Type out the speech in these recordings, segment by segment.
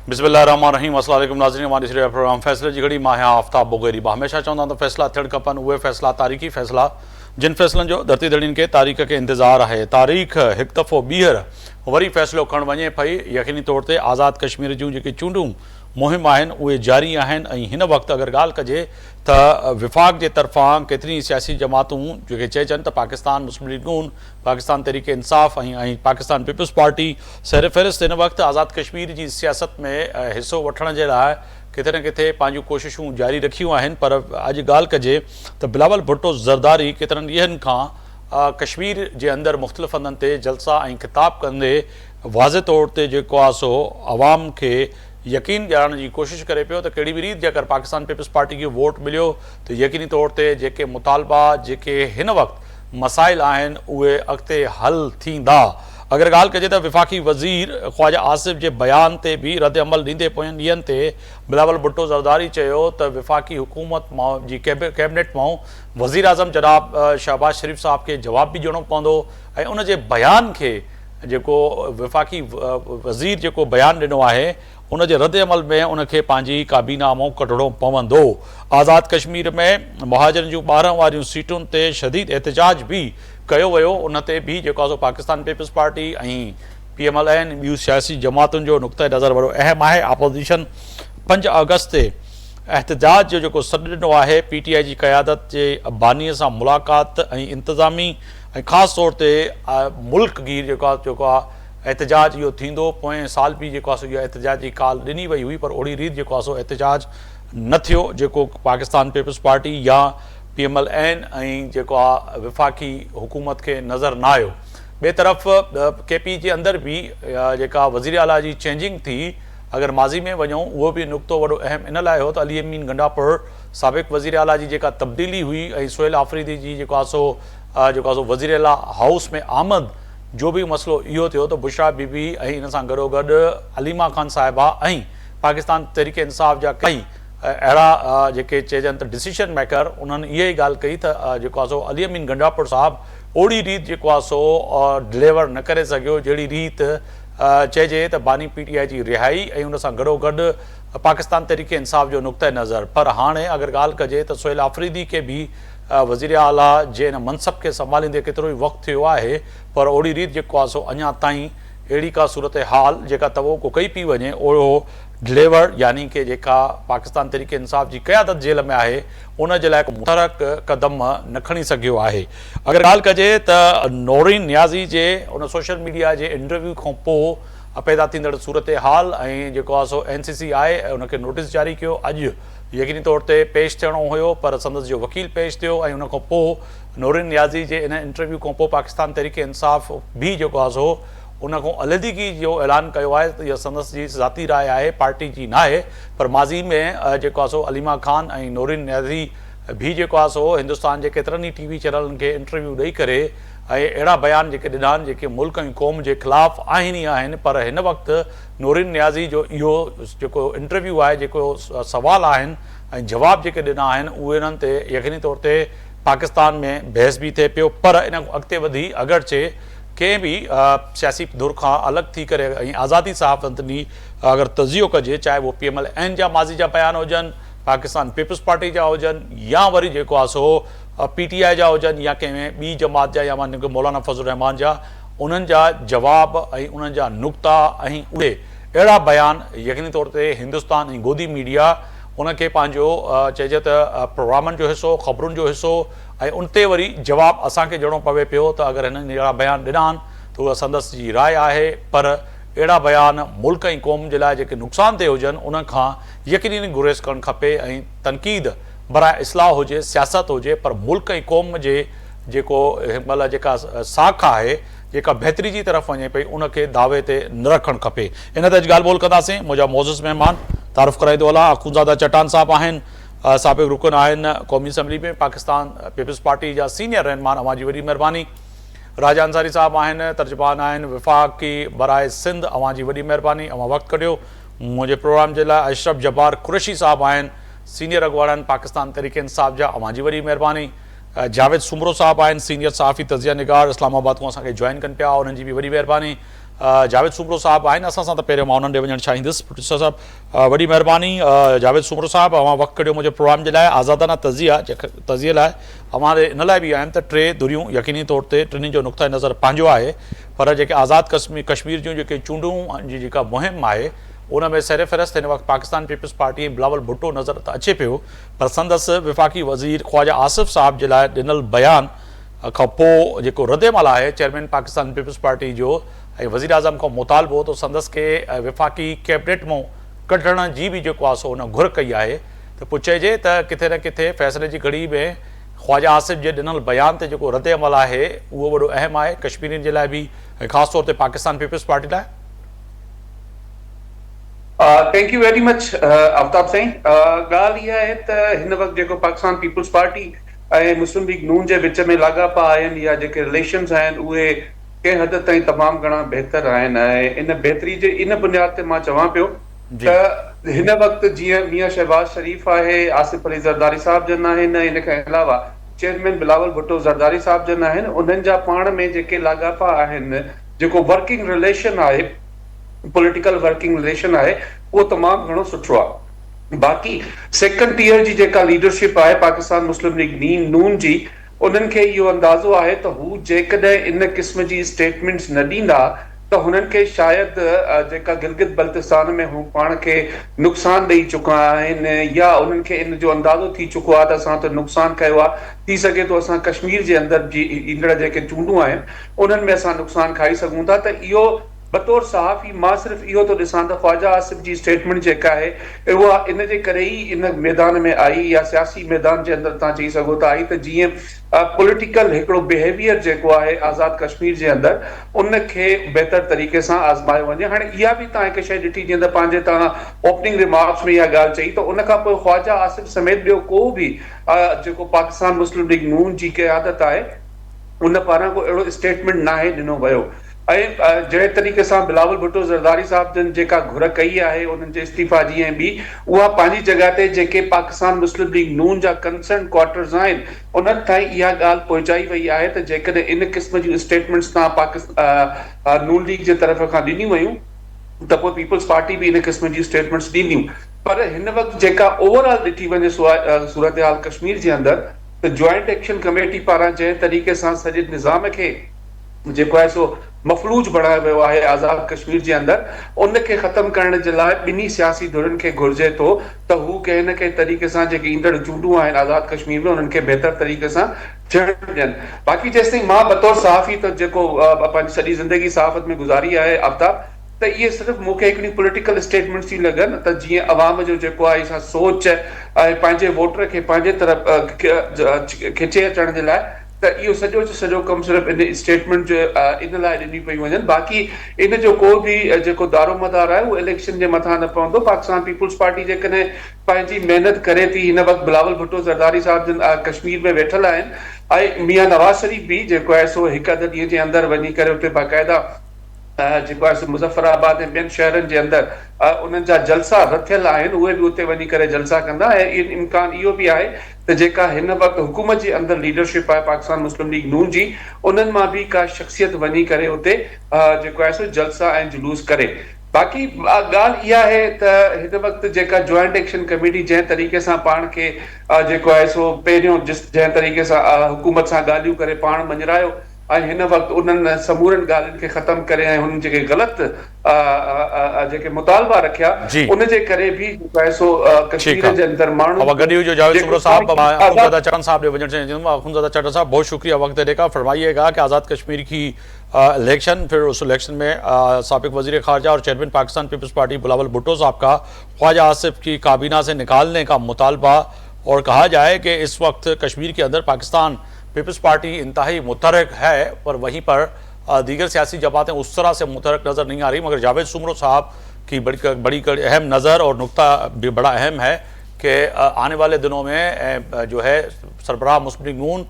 बिस्मिल्लाहिर्रहमानिर्रहीम। अस्सलाम वालेकुम नाज़रीन, हमारी सीरियल प्रोग्राम फ़ैसले जी घड़ी मां आहियां आफ्ताब बोगेरी। हमेशा चवंदा त फ़ैसला थियणु खपनि, उहे फ़ैसला तारीख़ी फ़ैसला जिन फ़ैसलनि जो धरती धड़ियुनि खे तारीख़ खे इंतज़ारु आहे। तारीख़ हिकु दफ़ो ॿीहर वरी फ़ैसिलो खणणु वञे पई। यकीनी तौर ते आज़ाद कश्मीर जूं जेके चूंडूं मुहिम आहिनि उहे जारी आहिनि ऐं हिन वक़्तु अगरि ॻाल्हि कजे त विफ़ाक़ जे तरफ़ां केतिरी सियासी जमातूं जेके चइजनि त पाकिस्तान मुस्लिम लीग नून, पाकिस्तान तहरीक इंसाफ़ ऐं पाकिस्तान पीपल्स पार्टी सर फ़हिरिस्त हिन वक़्तु आज़ाद कश्मीर जी सियासत में हिसो वठण जे लाइ किथे न किथे पंहिंजूं कोशिशूं जारी रखियूं आहिनि। पर अॼु ॻाल्हि कजे त बिलावल भुट्टो ज़रदारी केतिरनि ॾींहंनि खां कश्मीर जे अंदरि मुख़्तलिफ़ हंधनि ते जलसा ऐं ख़िताब कंदे वाज़े तौर ते जेको आहे सो अवाम खे यकीन ॾियारण जी कोशिशि करे पियो त कहिड़ी बि रीति जेकर पाकिस्तान पीपल्स पार्टी खे वोट मिलियो त यकीनी तौर ते जेके मुतालबा जेके हिन वक़्तु मसाइल आहिनि उहे अॻिते हल थींदा। अगरि ॻाल्हि कजे त विफ़ाक़ी वज़ीर ख़्वाजा आसिफ़ जे बयान ते बि रद अमल ॾींदे पोयनि ॾींहंनि ते बिलावल भुट्टो ज़रदारी चयो त विफ़ाक़ी हुकूमत मां जी कैबिनेट मां वज़ीर आज़म जनाब शहबाज शरीफ़ साहब खे जवाब बि ॾियणो पवंदो ऐं उन जे बयान खे जेको विफ़ाक़ी वज़ीर जेको बयानु ॾिनो आहे उन जे रद अमल में उनखे पंहिंजी काबीना मां कढणो पवंदो। आज़ाद कश्मीर में मुहाजिरनि जूं 12 वारियूं सीटुनि ते शदीद एहतजाज बि कयो वियो। उन ते बि जेको आहे सो पाकिस्तान पीपल्स पार्टी ऐं PMLN ॿियूं सियासी जमातुनि जो नुक़्ते नज़र वॾो अहम आहे। अपोज़िशन 5 अगस्त ते एहतजाज जो जेको सॾु ॾिनो आहे PTI जी क़यादत जे बानीअ सां मुलाक़ात ऐं इंतिज़ामी ऐं ख़ासि तौर ते मुल्कगीर जेको आहे एहतजाज इहो थींदो। पोएं साल बि जेको आहे सो इहा एहतजाज जी काल ॾिनी वई हुई पर ओड़ी रीति जेको आहे सो एहतजाज न थियो जेको पाकिस्तान पीपल्स पार्टी या PMLN ऐं जेको आहे विफ़ाक़ी हुकूमत खे नज़र न आयो। ॿिए तरफ़ KP जे अंदरि बि जेका वज़ीर आला जी चेंजिंग थी, अगरि माज़ी में वञूं उहो बि नुक़्तो वॾो अहम इन लाइ हो त अली अमीन गंडापुर साबिक़ वज़ीर आला जी जेका तब्दीली हुई ऐं सुहेल आफ़रीदी जी जेको आहे सो वज़ीर आला हाउस में आमद जो बि मसइलो इहो थियो त बुशरा बीबी ऐं इन सां गॾोगॾु अलीमा ख़ान साहिबा ऐं पाकिस्तान तहरीक इंसाफ़ जा कई अहिड़ा जेके चइजनि त डिसीशन मेकर उन्हनि इहा ई ॻाल्हि कई त जेको आहे सो अली अमीन गंडापुर साहिबु ओड़ी रीति जेको आहे सो डिलीवर न करे सघियो जहिड़ी रीति चइजे त बानी PTI जी रिहाई ऐं उन सां गॾोगॾु पाकिस्तान तहरीक इंसाफ़ जो नुक़्ते नज़र। पर हाणे अगरि ॻाल्हि कजे त सुहेल आफ़रीदी खे बि वज़ीर आला जे हिन मनसब खे संभालींदे केतिरो ई वक़्तु थियो आहे पर ओड़ी रीति जेको आहे सो अञा ताईं अहिड़ी का सूरत हाल जेका तवक़ो कई पई वञे ओड़ो डिलीवर यानी कि जेका पाकिस्तान तहरीक इंसाफ़ जी क़यादत जेल में आहे उन जे लाइ मुतहरक क़दम न खणी सघियो आहे। अगरि ॻाल्हि कजे त नौरीन नियाज़ी जे उन सोशल मीडिया जे इंटरव्यू खां पोइ पैदा थींदड़ सूरत हाल ऐं जेको आहे सो NCC आहे ऐं उनखे नोटिस जारी कयो। अॼु यकीनी तौर ते पेश थियणो हुयो पर संदसि जो वकील पेश थियो ऐं उन खां पोइ नौरीन नियाज़ी जे इन इंटरव्यू खां पोइ पाकिस्तान तहरीक इंसाफ़ भी जेको आहे सो उन खां अलहदगी जो ऐलान कयो आहे त इहा संदसि जी ज़ाती राय आहे, पार्टी जी न आहे। पर माज़ी में जेको आहे सो अलीमा ख़ान ऐं नौरीन नियाज़ी भी जेको आहे सो हिंदुस्तान जे केतिरनि ई TV चैनलनि खे इंटरव्यू ॾेई करे ऐं अहिड़ा बयान जेके ॾिना आहिनि जेके मुल्क ऐं क़ौम जे ख़िलाफ़ु आहिनि ई आहिनि। पर हिन वक़्तु नौरीन नियाज़ी जो इहो जेको इंटरव्यू आहे जेको सवाल आहिनि ऐं जवाब जेके ॾिना आहिनि उहे इन्हनि ते यकीनी तौर ते पाकिस्तान में बहस बि थिए पियो। पर इन अॻिते वधी अगरचे कंहिं बि सियासी धुर खां अलॻि थी करे ऐं आज़ादी सहाफ़तनी अगरि तज़ियो कजे चाहे उहो PMLN जा माज़ी जा बयान हुजनि, पाकिस्तान पीपल्स पार्टी जा हुजनि या वरी जेको आहे सो PTI जा हुजनि या कंहिं ॿी जमात जा या मौलाना फज़लुर रहमान जा, उन्हनि जा जवाब ऐं उन्हनि जा नुक़्ता ऐं उहे अहिड़ा बयान यकीनी तौर ते हिंदुस्तान ऐं गोदी मीडिया उनखे पंहिंजो चइजे त प्रोग्रामनि जो हिसो, ख़बरुनि जो हिसो ऐं उन ते वरी जवाबु असांखे ॾियणो पवे पियो त अगरि हिननि अहिड़ा बयान ॾिना आहिनि त उहा संदसि जी राय आहे। पर अहिड़ा बयान मुल्क ऐं क़ौम जे लाइ जेके नुक़सान ते हुजनि उन खां यकीनी गुरेज़ करणु खपे ऐं तनक़ीद बराए इस्लाह हुजे, सियासत हुजे पर मुल्क ऐं क़ौम जे जेको हिनमहिल जेका साख आहे जेका बहितरी जी तरफ़ वञे पई उनखे दावे ते न रखणु खपे। इन ते अॼु ॻाल्हि ॿोल कंदासीं। मुंहिंजा मोज़िज़ महिमान तारुफ़ कराईंदो हलां। अख़ुंज़ादा चट्टान साहिबु आहिनि, साबिक़ रुकन आहिनि क़ौमी असम्बली में, पाकिस्तान पीपल्स पार्टी जा सीनियर रहनुमा, अवां जी वॾी महिरबानी। राजा अंसारी साहिबु आहिनि, तर्जुमान आहिनि विफ़ाक़ी बराए सिंध, अवां जी वॾी महिरबानी, अवां वक़्तु कढियो मुंहिंजे प्रोग्राम जे लाइ। अशरफ जब्बार कुरैशी साहिबु आहिनि, सीनियर अॻुवान आहिनि पाकिस्तान तहरीक इंसाफ़ जा, अवां जी वॾी महिरबानी। जावेद सुमरो साहिबु आहिनि, सीनियर सहाफ़ी तज़िया निगार, इस्लामाबाद खां असांखे जॉइन कनि पिया, उन्हनि जी बि वॾी महिरबानी। जावेद सूमरो साहब आहिनि असां सां, त पहिरियों मां उन्हनि ॾे वञणु चाहींदुसि। प्रोड्यूसर साहब वॾी महिरबानी, जावेद सूमरो साहब अवां वक़्तु कढियो मुंहिंजे प्रोग्राम जे लाइ। आज़ादाना तज़िये लाइ अवां इन लाइ बि आहिनि त टे धुरियूं यकीनी तौर ते टिनी जो नुक़्ता नज़र पंहिंजो आहे, पर जेके आज़ाद कश्मीर जूं जेके चूंडूं जी जेका मुहिम आहे उन में सर फ़हरिस्त हिन वक़्तु पाकिस्तान पीपल्स पार्टी ऐं बिलावल भुट्टो नज़र त अचे पियो, पर संदसि विफ़ाक़ी वज़ीर ख्वाजा आसिफ़ साहब जे लाइ ॾिनल बयान खां पोइ जेको रद्दमल आहे चेयरमैन पाकिस्तान पीपल्स पार्टी जो ऐं वज़ीर आज़म खां मुतालबो, तो संदसि खे विफ़ाक़ी कैबिनेट मां कढण जी बि जेको आहे सो उन घुर कई आहे। त पोइ चइजे त किथे न किथे फ़ैसिले जी घड़ी में ख्वाजा आसिफ़ जे ॾिनल बयान ते जेको रद्दमल आहे उहो वॾो अहम आहे कश्मीरियुनि जे लाइ बि ऐं ख़ासि तौर ते पाकिस्तान पीपल्स पार्टी लाइ। Thank you very much Aftab Sain. ॻाल्हि इहा आहे त हिन वक़्तु जेको पाकिस्तान पीपल्स पार्टी ऐं मुस्लिम लीग नून जे विच में लाॻापा आहिनि या जेके रिलेशन्स आहिनि उहे कंहिं हद ताईं तमामु घणा बहितर आहिनि, ऐं इन बहितरी जे इन बुनियाद ते मां चवां पियो त हिन वक़्तु जीअं मियां शहबाज शरीफ़ आहे, आसिफ अली ज़रदारी साहब जन आहिनि, इन खां अलावा चेयरमैन बिलावल भुट्टो ज़रदारी साहब जन आहिनि, उन्हनि जा पाण में जेके लाॻापा आहिनि, जेको वर्किंग रिलेशन आहे, पॉलिटिकल वर्किंग रिलेशन आहे, उहो तमामु घणो सुठो आहे। बाक़ी सेकंड टीयर जी जेका लीडरशिप आहे पाकिस्तान मुस्लिम लीग नून जी, उन्हनि खे इहो अंदाज़ो आहे त हू जेकॾहिं इन क़िस्म जी स्टेटमेंट्स न ॾींदा त हुननि खे शायदि जेका गिलगित बल्तिस्तान में हू पाण खे नुक़सान ॾेई चुका आहिनि, या उन्हनि खे इन जो अंदाज़ो थी चुको आहे त असां त नुक़सान कयो आहे, थी सघे थो असां कश्मीर जे अंदरि जी ईंदड़ जेके चूंडूं आहिनि उन्हनि में असां नुक़सान खाई सघूं था। त इहो बतौर सहाफ़ी मां सिर्फ़ु इहो थो ॾिसां त ख्वाजा आसिफ़ जी स्टेटमेंट जेका आहे उहा इन जे करे ई इन मैदान में आई, या सियासी मैदान जे अंदरि तव्हां चई सघो था आई, त जीअं पॉलिटिकल हिकिड़ो बिहेवियर जेको आहे आज़ाद कश्मीर जे अंदरि उन खे बहितर तरीक़े सां आज़मायो वञे। हाणे इहा बि तव्हां हिकु शइ ॾिठी, जीअं त पंहिंजे तव्हां ओपनिंग रिमार्क्स में इहा ॻाल्हि चई, त उन खां पोइ ख्वाजा आसिफ़ समेत ॿियो को बि जेको पाकिस्तान मुस्लिम लीग नून जी क़यादत आहे उन पारां को अहिड़ो स्टेटमेंट नाहे ॾिनो वियो। ऐं जहिड़े तरीक़े सां बिलावल भुट्टो ज़रदारी साहब जन जेका घुर कई आहे उन्हनि जे इस्तीफ़ा जी ऐं ॿी, उहा पंहिंजी जॻह ते जेके पाकिस्तान मुस्लिम लीग नून जा कंसर्न क्वार्टर्स आहिनि उन्हनि ताईं इहा ॻाल्हि पहुचाई वई आहे त जेकॾहिं इन क़िस्म जूं स्टेटमेंट्स तव्हां पाकिस्तान नून लीग जे तरफ़ खां ॾिनियूं वयूं त पोइ पीपल्स पार्टी बि इन क़िस्म जी स्टेटमेंट्स ॾींदियूं। पर हिन वक़्तु जेका ओवरऑल ॾिठी वञे सूरत हाल कश्मीर जे अंदरि, त जॉइंट एक्शन कमेटी पारां जंहिं तरीक़े सां सॼे निज़ाम खे जेको आहे सो मफलूज बणायो वियो आहे आज़ाद कश्मीर जे अंदरि, उनखे ख़तमु करण जे लाइ ॿिन्ही सियासी धुरियुनि खे घुर्जे थो त हू कंहिं न कंहिं तरीक़े सां जेके ईंदड़ चूंडूं आहिनि आज़ाद कश्मीर में उन्हनि खे बहितर तरीक़े सां थियणु ॾियनि। बाक़ी जेसिताईं मां बतौर सहाफ़ी त जेको पंहिंजी सॼी ज़िंदगी सहाफ़त में गुज़ारी आहे आफ्ताब, त इहे सिर्फ़ु मूंखे हिकिड़ी पॉलिटिकल स्टेटमेंट्स थी लॻनि त जीअं अवाम जो जेको आहे इहा सोच ऐं पंहिंजे वोटर खे पंहिंजे तरफ़ खिचे अचण जे लाइ, त इहो सॼो जो सॼो कमु सिर्फ़ु इन स्टेटमेंट जो इन लाइ ॾिनी पई वञनि। बाक़ी इन जो को बि जेको दारोमदार आहे उहो इलेक्शन जे मथां न पवंदो। पाकिस्तान पीपल्स पार्टी जेकॾहिं पंहिंजी महिनत करे थी, हिन वक़्तु बिलावल भुट्टो ज़रदारी साहब जन कश्मीर में वेठल आहिनि, ऐं मियां नवाज़ शरीफ़ बि जेको आहे सो हिकु अधु ॾींहं जे अंदरि वञी करे उते बाक़ाइदा जेको आहे मुज़फ़राबाद ऐं ॿियनि शहरनि जे अंदरि उन्हनि जा जलसा रथियल आहिनि, उहे बि उते वञी करे जलसा कंदा। ऐं इम्कान इहो बि आहे त जेका हिन वक़्तु हुकूमत जे अंदरि लीडरशिप आहे पाकिस्तान मुस्लिम लीग नून जी, उन्हनि मां बि का शख़्सियत वञी करे उते जेको आहे सो जलसा ऐं जुलूस करे। बाक़ी ॻाल्हि इहा आहे त हिन वक़्तु जेका जॉइंट एक्शन कमेटी जंहिं तरीक़े सां पाण खे जेको आहे सो पहिरियों जंहिं तरीक़े सां हुकूमत सां ॻाल्हियूं करे पाण मञरायो, ऐं हिन वक़्तु उन्हनि समूरनि ॻाल्हियुनि खे ख़तमु करे ऐं हुननि जेके ग़लति जेके मुतालबा रखिया उन जे करे बि जेको आहे सो कश्मीर जे अंदरि माण्हू बहुत शुक्रिया वक्त देने का। फरमाइएगा कि आज़ाद कश्मीर की इलेक्शन, फिर उस इलेक्शन में साबिक वज़ीर ख़ारजा और चेयरमैन पाकिस्तान पीपल्स पार्टी बिलावल भुट्टो साहब का ख्वाजा आसिफ की काबीना से निकालने का मुतालबा, और कहा जाए कि इस वक्त कश्मीर के अंदर पाकिस्तान पीपल्स पार्टी इंतहाई मुतहरक है, पर वहीं पर दीगर सियासी जमातें उस तरह से मुतहरक नज़र नहीं आ रही। मगर जावेद सूमरो साहब की बड़ी अहम नज़र और नुक्ता भी बड़ा अहम है कि आने वाले दिनों में जो है सरबराह मुस्लिम लीग नून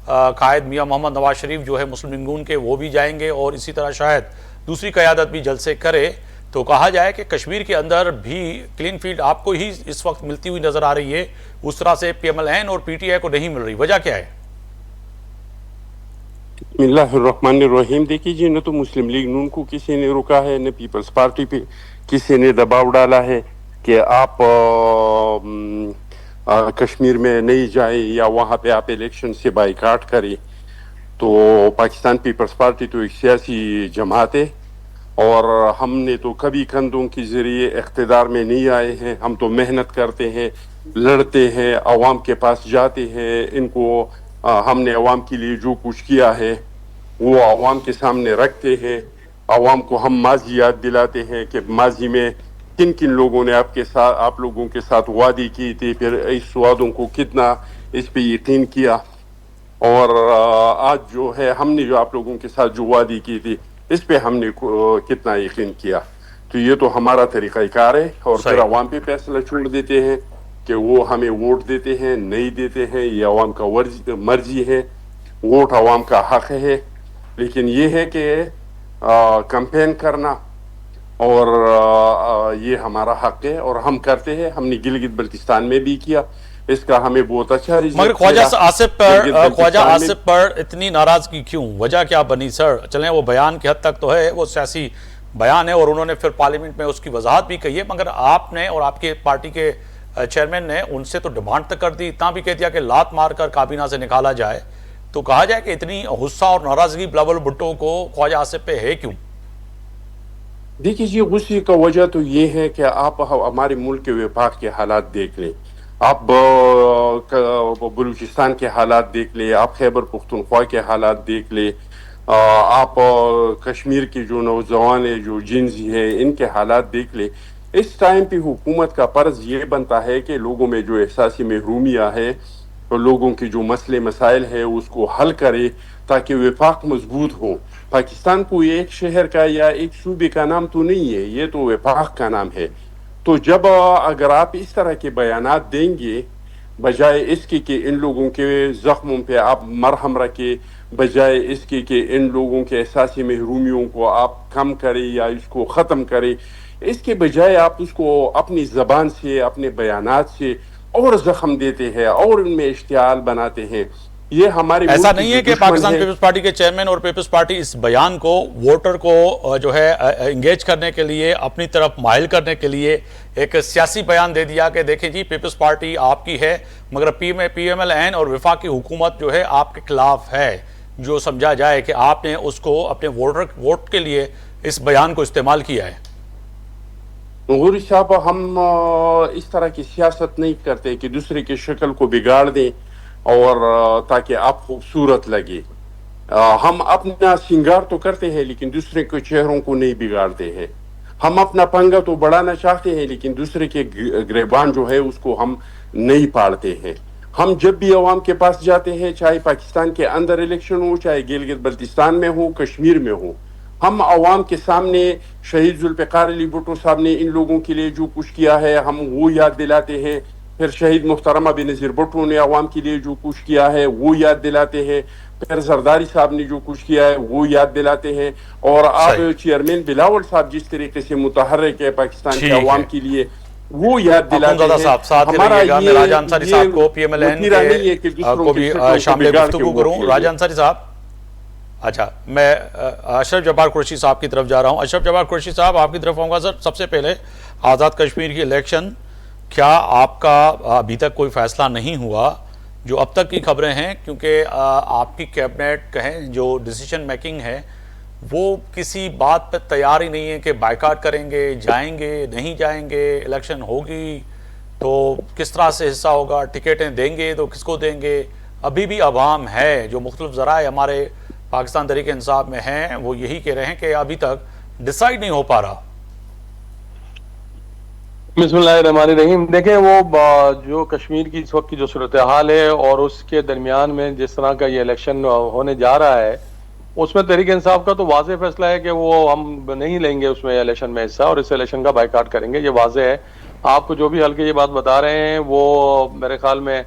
कायद मियां मोहम्मद नवाज शरीफ जो है मुस्लिम लीग नून के, वो भी जाएंगे और इसी तरह शायद दूसरी क़यादत भी जलसे करे। तो कहा जाए कि कश्मीर के अंदर भी क्लीन फील्ड आपको ही इस वक्त मिलती हुई नज़र आ रही है, उस तरह से PMLN और PTI को नहीं मिल रही, वजह क्या है? बिस्मिल्लाहिर्रहमानिर्रहीम। देखिए जी, न तो मुस्लिम लीग नून को किसी ने रोका है, न पीपल्स पार्टी पे किसी ने दबाव डाला है कि आप कश्मीर में नहीं जाए या वहाँ पे आप इलेक्शन से बाइकाट करें। तो पाकिस्तान पीपल्स पार्टी तो एक सियासी जमात है और हमने तो कभी कंधों के जरिए इख्तिदार में नहीं आए हैं। हम तो मेहनत करते हैं, लड़ते हैं, अवाम के पास जाते हैं। इनको हमने अवाम के लिए जो कुछ किया है वो अवाम के सामने रखते हैं। अवाम को हम माजी याद दिलाते हैं कि माजी में किन किन लोगों ने आप लोगों के साथ वादे किए थे, फिर इस वादों को कितना इस पे यकीन किया। और आज जो है हमने जो आप लोगों के साथ जो वादी की थी इस पे हमने कितना यकीन किया। तो ये तो हमारा तरीक़ाकार है और फिर अवाम पे फैसला छोड़ देते हैं कि वो हमें वोट देते हैं नहीं देते हैं, ये अवाम का मर्जी है। वोट अवाम का हक है, लेकिन ये है कि कैंपेन करना और ये हमारा हक है और हम करते हैं। हमने गिलगित बल्तिस्तान में भी किया, इसका हमें बहुत अच्छा रिजल्ट। मगर ख्वाजा आसिफ पर इतनी नाराजगी क्यों, वजह क्या बनी सर? चलें वो बयान की हद तक तो है, वो सियासी बयान है और उन्होंने फिर पार्लियामेंट में उसकी वजाहत भी कही है, मगर आपने और आपके पार्टी के चेयरमैन ने उनसे तो डिमांड तक कर दी, इतना भी कह दिया कि लात मार कर काबीना से निकाला जाए। तो कहा जाए कि इतनी गुस्सा और नाराजगी बिलावल भुट्टो को ख्वाजा आसिफ पे है क्यों? देखिए जी, गुस्से का वजह तो ये है कि आप हमारे मुल्क के विफाक के हालात देख लें, आप बलूचिस्तान के हालात देख ले, आप खैबर पुख्तनख्वा के हालात देख ले, आप कश्मीर के जो नौजवान है, जो जिन्सी है, इनके हालात देख ले। इस टाइम पे हुकूमत का फर्ज ये बनता है कि लोगों में जो एहसासी महरूमिया है तो लोगों की जो मसले मसाइल है उसको हल करे ताकि विफाक मजबूत हो। पाकिस्तान को एक शहर का या एक सूबे का नाम तो नहीं है, ये तो विफाक का नाम है। तो जब अगर आप इस तरह के बयानात देंगे बजाय इसके कि इन लोगों के जख्मों पे आप मरहम रखें, बजाय इसके कि इन लोगों के एहसासी महरूमियों को आप कम करें या इसको ख़त्म करें, इसके बजाय आप उसको अपनी ज़बान से, अपने बयानात से और जख्म देते हैं और उनमें इश्तियाल बनाते हैं। ये हमारे ऐसा नहीं है कि पाकिस्तान पीपल्स पार्टी के चेयरमैन और पीपल्स पार्टी इस बयान को वोटर को जो है एंगेज करने के लिए, अपनी तरफ माइल करने के लिए एक सियासी बयान दे दिया कि देखें जी पीपल्स पार्टी आपकी है मगर PMLN और वफाकी हुकूमत जो है आपके खिलाफ है, जो समझा जाए कि आपने उसको अपने वोट के लिए इस बयान को इस्तेमाल किया है? गौरी साहब, हम इस तरह की सियासत नहीं करते कि दूसरे की शक्ल को बिगाड़ दें और ताकि आप खूबसूरत लगे। हम अपना सिंगार तो करते हैं लेकिन दूसरे के चेहरों को नहीं बिगाड़ते हैं। हम अपना पंगा तो बढ़ाना चाहते हैं लेकिन दूसरे के गिरबान जो है उसको हम नहीं पालते हैं। हम जब भी अवाम के पास जाते हैं, चाहे पाकिस्तान के अंदर इलेक्शन हो, चाहे गिलगित बल्तिस्तान में हो, कश्मीर में हो, हम अवाम के सामने शहीद जुल्फ़िकार अली भुट्टो साहब ने इन लोगों के लिए जो कुछ किया है हम वो याद दिलाते हैं। फिर शहीद मुहतरमा बेनज़ीर भुट्टो ने अवाम के लिए जो कुछ किया है वो याद दिलाते हैं। फिर जरदारी साहब ने जो कुछ किया है वो याद दिलाते हैं। और आप चेयरमैन बिलावल साहब जिस तरीके से मुतहर्रिक है पाकिस्तान के अवाम के लिए वो याद दिलाते हैं। हमारा ये राजा अंसारी साहब को PMLN को भी शामिल गुफ्तगू करूं। राजा अंसारी साहब, अच्छा, मैं अशरफ जब्बार कुरैशी साहब की तरफ जा रहा हूं। अशरफ जब्बार कुरैशी साहब, आपकी तरफ आऊँगा। सर, सबसे पहले आज़ाद कश्मीर की इलेक्शन, क्या आपका अभी तक कोई फैसला नहीं हुआ? जो अब तक की खबरें हैं, क्योंकि आपकी कैबिनेट कहें जो डिसीजन मेकिंग है वो किसी बात पर तैयार ही नहीं है कि बाइकाट करेंगे, जाएंगे, नहीं जाएंगे, इलेक्शन होगी तो किस तरह से हिस्सा होगा, टिकटें देंगे तो किसको देंगे। अभी भी अवाम है जो मुख्तलिफ ज़राए हमारे पाकिस्तान तहरीक इंसाफ में हैं वो यही कह रहे हैं कि अभी तक डिसाइड नहीं हो पा रहा। बिस्मिल्लाहिर्रहमानिर्रहीम। देखें, वो जो कश्मीर की इस वक्त की जो सूरत हाल है और उसके दरमियान में जिस तरह का ये इलेक्शन होने जा रहा है उसमें तहरीक इंसाफ का तो वाज़ेह फैसला है कि वो हम नहीं लेंगे उसमें इलेक्शन में हिस्सा और इस इलेक्शन का बाइकाट करेंगे, ये वाज़ेह है। आपको जो भी हल्के ये बात बता रहे हैं वो मेरे ख्याल में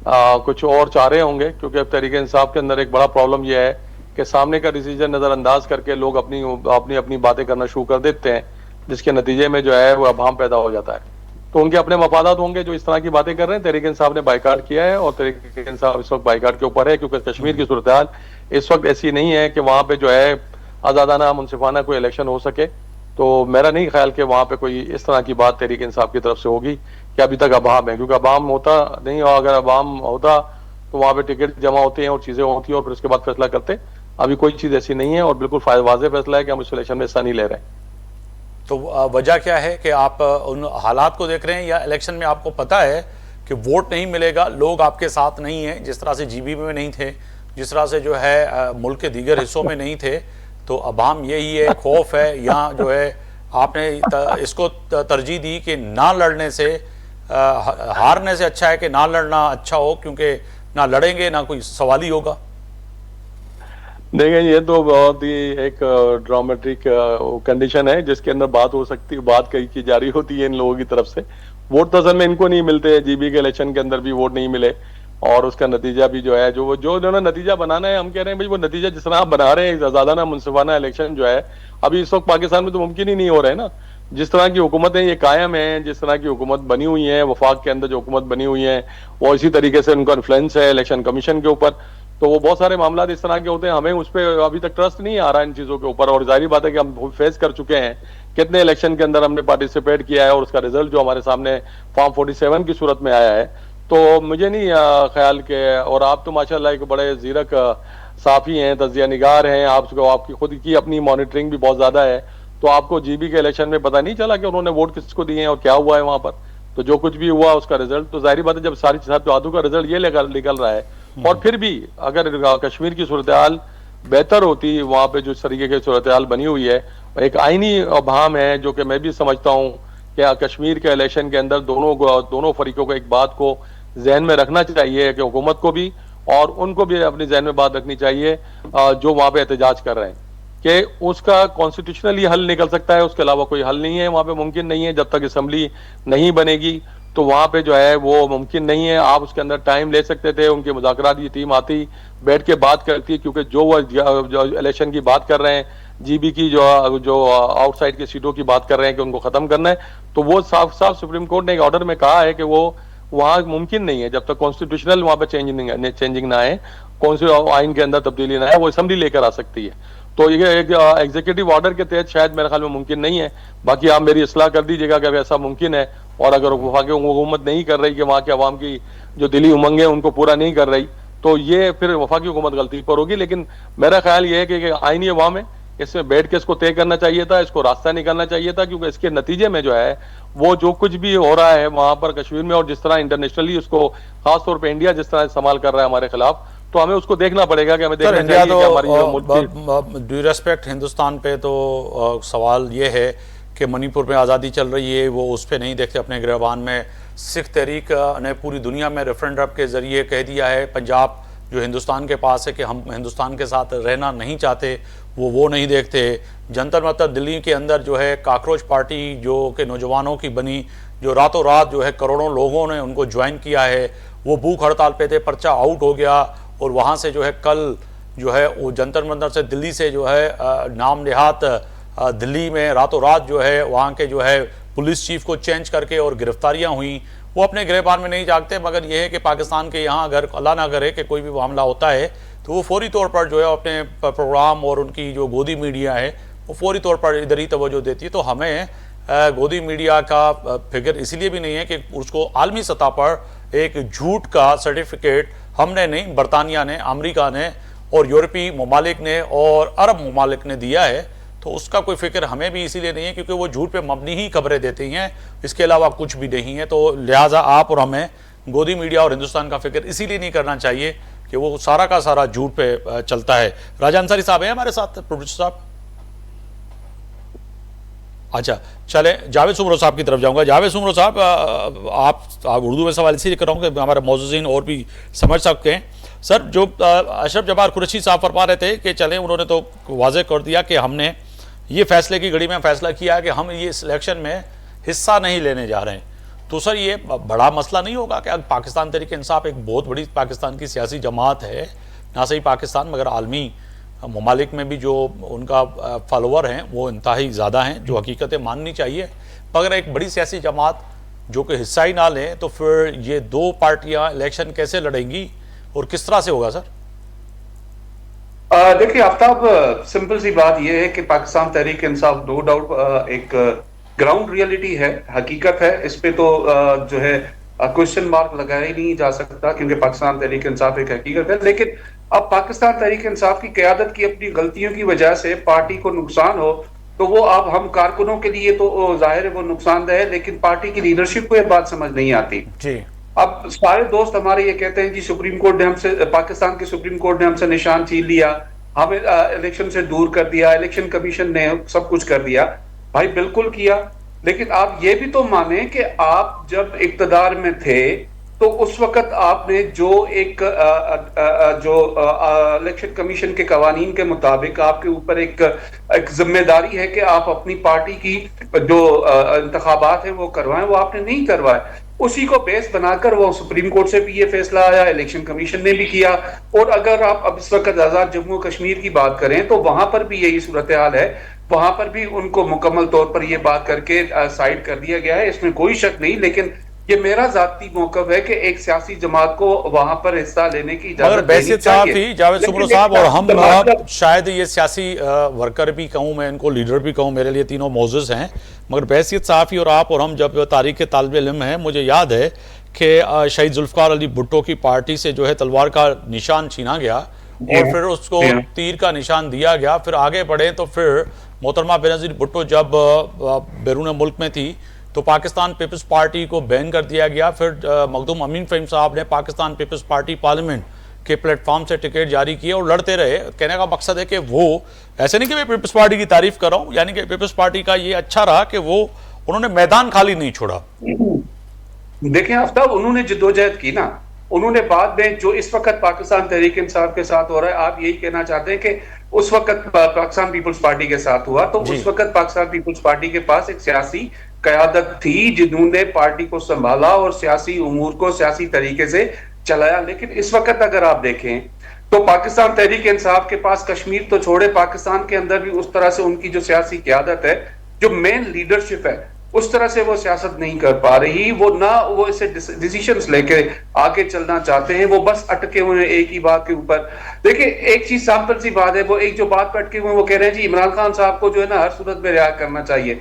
कुछ और चाह रहे होंगे, क्योंकि अब तहरीक इंसाफ के अंदर एक बड़ा प्रॉब्लम यह है कि सामने का डिसीजन नज़रअंदाज करके लोग अपनी बातें करना शुरू कर देते हैं, जिसके नतीजे में जो है वो अभाम पैदा हो जाता है। تو ان کے اپنے مفادات ہوں گے جو اس طرح کی باتیں کر رہے ہیں. تحریک انصاف نے بائیکاٹ کیا ہے اور تحریک انصاف اس وقت بائیکاٹ کے اوپر ہے, کیونکہ کشمیر کی صورتحال اس وقت ایسی نہیں ہے کہ وہاں پہ جو ہے آزادانہ منصفانہ کوئی الیکشن ہو سکے. تو میرا نہیں خیال کہ وہاں پہ کوئی اس طرح کی بات تحریک انصاف کی طرف سے ہوگی کہ ابھی تک ابہام ہے, کیونکہ ابہام ہوتا نہیں, اور اگر ابہام ہوتا تو وہاں پہ ٹکٹ جمع ہوتے ہیں اور چیزیں ہوتی ہیں اور پھر اس کے بعد فیصلہ کرتے. ابھی کوئی چیز ایسی نہیں ہے اور بالکل واضح فیصلہ ہے کہ ہم اس الیکشن میں حصہ نہیں لے رہے ہیں. تو وجہ کیا ہے کہ آپ ان حالات کو دیکھ رہے ہیں, یا الیکشن میں آپ کو پتا ہے کہ ووٹ نہیں ملے گا, لوگ آپ کے ساتھ نہیں ہیں, جس طرح سے جی بی میں نہیں تھے, جس طرح سے جو ہے ملک کے دیگر حصوں میں نہیں تھے, تو ابہام یہی ہے, خوف ہے, یا جو ہے آپ نے اس کو ترجیح دی کہ نہ لڑنے سے, ہارنے سے اچھا ہے کہ نہ لڑنا اچھا ہو, کیونکہ نہ لڑیں گے نہ کوئی سوال ہی ہوگا؟ دیکھیں یہ تو بہت ہی ایک ڈرامیٹک کنڈیشن ہے جس کے اندر بات ہو سکتی, بات کی جاری ہوتی ہے ان لوگوں کی طرف سے. ووٹ تو اصل میں ان کو نہیں ملتے, جی بی کے الیکشن کے اندر بھی ووٹ نہیں ملے, اور اس کا نتیجہ بھی جو ہے جو انہوں نے نتیجہ بنانا ہے, ہم کہہ رہے ہیں بھائی وہ نتیجہ جس طرح آپ بنا رہے ہیں آزادانہ منصفانہ الیکشن جو ہے ابھی اس وقت پاکستان میں تو ممکن ہی نہیں ہو رہا ہے نا. جس طرح کی حکومتیں یہ قائم ہیں, جس طرح کی حکومت بنی ہوئی ہیں, وفاق کے اندر جو حکومت بنی ہوئی ہیں, وہ اسی طریقے سے ان کا انفلوئنس ہے الیکشن کمیشن کے اوپر. تو وہ بہت سارے معاملات اس طرح کے ہوتے ہیں, ہمیں اس پہ ابھی تک ٹرسٹ نہیں آ رہا ان چیزوں کے اوپر. اور ظاہری بات ہے کہ ہم فیس کر چکے ہیں, کتنے الیکشن کے اندر ہم نے پارٹیسپیٹ کیا ہے, اور اس کا رزلٹ جو ہمارے سامنے فارم 47 کی صورت میں آیا ہے. تو مجھے نہیں خیال کہ, اور آپ تو ماشاءاللہ ایک بڑے زیرک صحافی ہیں, تجزیہ نگار ہیں, آپ کی خود کی اپنی مانیٹرنگ بھی بہت زیادہ ہے, تو آپ کو جی بی کے الیکشن میں پتہ نہیں چلا کہ انہوں نے ووٹ کس کو دیے ہیں اور کیا ہوا ہے وہاں پر. تو جو کچھ بھی ہوا اس کا رزلٹ, تو ظاہری بات ہے جب ساری باتوں کا رزلٹ یہ نکل رہا ہے, اور پھر بھی اگر کشمیر کی صورتحال بہتر ہوتی, وہاں پہ جو اس طریقے کی صورتحال بنی ہوئی ہے, ایک آئینی ابہام ہے جو کہ میں بھی سمجھتا ہوں کہ کشمیر کے الیکشن کے اندر دونوں فریقوں کو ایک بات کو ذہن میں رکھنا چاہیے کہ حکومت کو بھی اور ان کو بھی اپنی ذہن میں بات رکھنی چاہیے جو وہاں پہ احتجاج کر رہے ہیں, کہ اس کا کانسٹیٹیوشنلی حل نکل سکتا ہے, اس کے علاوہ کوئی حل نہیں ہے وہاں پہ, ممکن نہیں ہے. جب تک اسمبلی نہیں بنے گی تو وہاں پہ جو ہے وہ ممکن نہیں ہے. آپ اس کے اندر ٹائم لے سکتے تھے, ان کے مذاکرات کی ٹیم آتی, بیٹھ کے بات کرتی, کیونکہ جو وہ الیکشن کی بات کر رہے ہیں, جی بی کی جو آؤٹ سائڈ کی سیٹوں کی بات کر رہے ہیں کہ ان کو ختم کرنا ہے, تو وہ صاف صاف سپریم کورٹ نے ایک آرڈر میں کہا ہے کہ وہ وہاں ممکن نہیں ہے جب تک کانسٹیٹیوشنل وہاں پہ چینجنگ نہ آئے, آئین کے اندر تبدیلی نہ آئے, وہ اسمبلی لے کر آ سکتی ہے. تو یہ ایک ایگزیکٹو آرڈر کے تحت شاید میرے خیال میں ممکن نہیں ہے. باقی آپ میری اصلاح کر دیجیے گا کہ ایسا ممکن ہے, اور اگر وفاقی حکومت نہیں کر رہی کہ وہاں کے عوام کی جو دلی امنگیں ان کو پورا نہیں کر رہی, تو یہ پھر وفاقی حکومت غلطی پر ہوگی. لیکن میرا خیال یہ ہے کہ آئینی عوام ہے, اس میں بیٹھ کے اس کو طے کرنا چاہیے تھا, اس کو راستہ نکالنا چاہیے تھا, کیونکہ اس کے نتیجے میں جو ہے وہ جو کچھ بھی ہو رہا ہے وہاں پر کشمیر میں, اور جس طرح انٹرنیشنلی اس کو خاص طور پہ انڈیا جس طرح استعمال کر رہا ہے ہمارے خلاف, تو ہمیں اس کو دیکھنا پڑے گا کہ ہمیں دیکھنا چاہیے کہ ہماری جو ملک ڈیو ریسپیکٹ ہندوستان پہ, تو سوال یہ ہے کہ منی پور میں آزادی چل رہی ہے, وہ اس پہ نہیں دیکھتے اپنے گریبان میں. سکھ تحریک نے پوری دنیا میں ریفرنڈم کے ذریعے کہہ دیا ہے پنجاب جو ہندوستان کے پاس ہے کہ ہم ہندوستان کے ساتھ رہنا نہیں چاہتے, وہ نہیں دیکھتے. جنتر منتر دلی کے اندر جو ہے کاکروچ پارٹی جو کہ نوجوانوں کی بنی, جو راتوں رات جو ہے کروڑوں لوگوں نے ان کو جوائن کیا ہے, وہ بھوک ہڑتال پہ تھے, پرچہ آؤٹ ہو گیا, اور وہاں سے جو ہے کل جو ہے وہ جنتر منتر سے دلی سے جو ہے نام نہاد دلی میں راتوں رات جو ہے وہاں کے جو ہے پولیس چیف کو چینج کر کے اور گرفتاریاں ہوئیں. وہ اپنے گریبان میں نہیں جاگتے, مگر یہ ہے کہ پاکستان کے یہاں اگر اللہ نہ کرے کہ کوئی بھی معاملہ ہوتا ہے تو وہ فوری طور پر جو ہے اپنے پروگرام اور ان کی جو گودی میڈیا ہے وہ فوری طور پر ادھر ہی توجہ دیتی ہے. تو ہمیں گودی میڈیا کا فکر اسی لیے بھی نہیں ہے کہ اس کو عالمی سطح پر ایک جھوٹ کا سرٹیفکیٹ ہم نے نہیں, برطانیہ نے, امریکہ نے اور یورپی ممالک نے اور عرب ممالک نے دیا ہے. تو اس کا کوئی فکر ہمیں بھی اسی لیے نہیں ہے کیونکہ وہ جھوٹ پہ مبنی ہی خبریں دیتی ہیں, اس کے علاوہ کچھ بھی نہیں ہے. تو لہٰذا آپ اور ہمیں گودی میڈیا اور ہندوستان کا فکر اسی لیے نہیں کرنا چاہیے کہ وہ سارا کا سارا جھوٹ پہ چلتا ہے. راجہ انصاری صاحب ہیں ہمارے ساتھ, پروڈیوسر صاحب. اچھا چلیں جاوید سمرو صاحب کی طرف جاؤں گا. جاوید سمرو صاحب, آپ اردو میں سوال اسی لیے کر رہا ہوں کہ ہمارے معززین اور بھی سمجھ سکتے ہیں. سر, جو اشرف جبار قریشی صاحب فرما رہے تھے کہ چلیں, انہوں نے تو واضح کر دیا کہ ہم نے یہ فیصلے کی گھڑی میں فیصلہ کیا ہے کہ ہم یہ الیکشن میں حصہ نہیں لینے جا رہے ہیں. تو سر یہ بڑا مسئلہ نہیں ہوگا کہ پاکستان تحریک انصاف ایک بہت بڑی پاکستان کی سیاسی جماعت ہے, نہ صحیح پاکستان مگر عالمی ممالک میں بھی جو ان کا فالوور ہیں وہ انتہائی زیادہ ہیں, جو حقیقتیں ماننی چاہیے, مگر ایک بڑی سیاسی جماعت جو کہ حصہ ہی نہ لیں تو پھر یہ دو پارٹیاں الیکشن کیسے لڑیں گی اور کس طرح سے ہوگا سر؟ دیکھیے آفتاب، سمپل سی بات یہ ہے کہ پاکستان تحریک انصاف نو ڈاؤٹ ایک گراؤنڈ ریئلٹی ہے، حقیقت ہے، اس پہ تو جو ہے کوشچن مارک لگایا ہی نہیں جا سکتا، کیونکہ پاکستان تحریک انصاف ایک حقیقت ہے. لیکن اب پاکستان تحریک انصاف کی قیادت کی اپنی غلطیوں کی وجہ سے پارٹی کو نقصان ہو تو وہ اب ہم کارکنوں کے لیے تو ظاہر ہے وہ نقصان دہ ہے، لیکن پارٹی کی لیڈرشپ کو یہ بات سمجھ نہیں آتی. جی اب سارے دوست ہمارے یہ کہتے ہیں جی سپریم کورٹ نے ہم سے، پاکستان کے سپریم کورٹ نے ہم سے نشان چھین لیا، ہمیں الیکشن سے دور کر دیا، الیکشن کمیشن نے سب کچھ کر دیا. بھائی بالکل کیا، لیکن آپ یہ بھی تو مانیں کہ آپ جب اقتدار میں تھے تو اس وقت آپ نے جو ایک جو الیکشن کمیشن کے قوانین کے مطابق آپ کے اوپر ایک ذمہ داری ہے کہ آپ اپنی پارٹی کی جو انتخابات ہیں وہ کروائیں، وہ آپ نے نہیں کروائے. اسی کو بیس بنا کر وہ سپریم کورٹ سے بھی یہ فیصلہ آیا، الیکشن کمیشن نے بھی کیا. اور اگر آپ اب اس وقت آزاد جموں کشمیر کی بات کریں تو وہاں پر بھی یہی صورتحال ہے، وہاں پر بھی ان کو مکمل طور پر یہ بات کر کے سائڈ کر دیا گیا ہے، اس میں کوئی شک نہیں. لیکن یہ میرا ذاتی موقف ہے کہ ایک سیاسی جماعت کو وہاں پر حصہ لینے کی مگر اجازت دینی بحثیت صاحب چاہیے. تھی جاوید سمرو صاحب، اور ہم شاید یہ سیاسی ورکر بھی کہوں، میں ان کو لیڈر بھی کہوں، میرے لیے تینوں معزز ہیں، مگر بحثیت صحافی اور آپ اور ہم جب تاریخ کے طالب علم ہیں، مجھے یاد ہے کہ شہید ذوالفقار علی بھٹو کی پارٹی سے جو ہے تلوار کا نشان چھینا گیا اور پھر اس کو تیر کا نشان دیا گیا. پھر آگے بڑھیں تو پھر محترمہ بینظیر بھٹو جب بیرون ملک میں تھی تو پاکستان پیپلز پارٹی کو بین کر دیا گیا. پھر مخدوم امین فہیم صاحب نے پاکستان پیپلز پارٹی پارلیمنٹ کے پلیٹ فارم سے ٹکٹ جاری کیے اور لڑتے رہے. کہنے کا مقصد ہے کہ وہ ایسے نہیں کہ میں پیپلز پارٹی کی تعریف کر رہا ہوں، یعنی کہ پیپلز پارٹی کا یہ اچھا رہا کہ وہ انہوں نے میدان خالی نہیں چھوڑا. دیکھیں آفتاب، انہوں نے جدوجہد کی نا، انہوں نے بعد میں جو اس وقت پاکستان تحریک انصاف کے ساتھ ہو رہا ہے، آپ یہی کہنا چاہتے ہیں کہ اس وقت پاکستان پیپلز پارٹی کے ساتھ ہوا تو اس وقت پاکستان پیپلز پارٹی کے پاس ایک سیاسی قیادت تھی جنہوں نے پارٹی کو سنبھالا اور سیاسی امور کو سیاسی طریقے سے چلایا. لیکن اس وقت اگر آپ دیکھیں تو پاکستان تحریک انصاف کے پاس کشمیر تو چھوڑے، پاکستان کے اندر بھی اس طرح سے ان کی جو سیاسی قیادت ہے، جو مین لیڈرشپ ہے، اس طرح سے وہ سیاست نہیں کر پا رہی. وہ نہ وہ اسے ڈیسیشنز لے کے آگے چلنا چاہتے ہیں، وہ بس اٹکے ہوئے ہیں ایک ہی بات کے اوپر. دیکھیں ایک چیز سامپل سی بات ہے، وہ ایک جو بات پہ اٹکے ہوئے ہیں وہ کہہ رہے ہیں جی عمران خان صاحب کو جو ہے نا ہر صورت میں رہا کرنا چاہیے.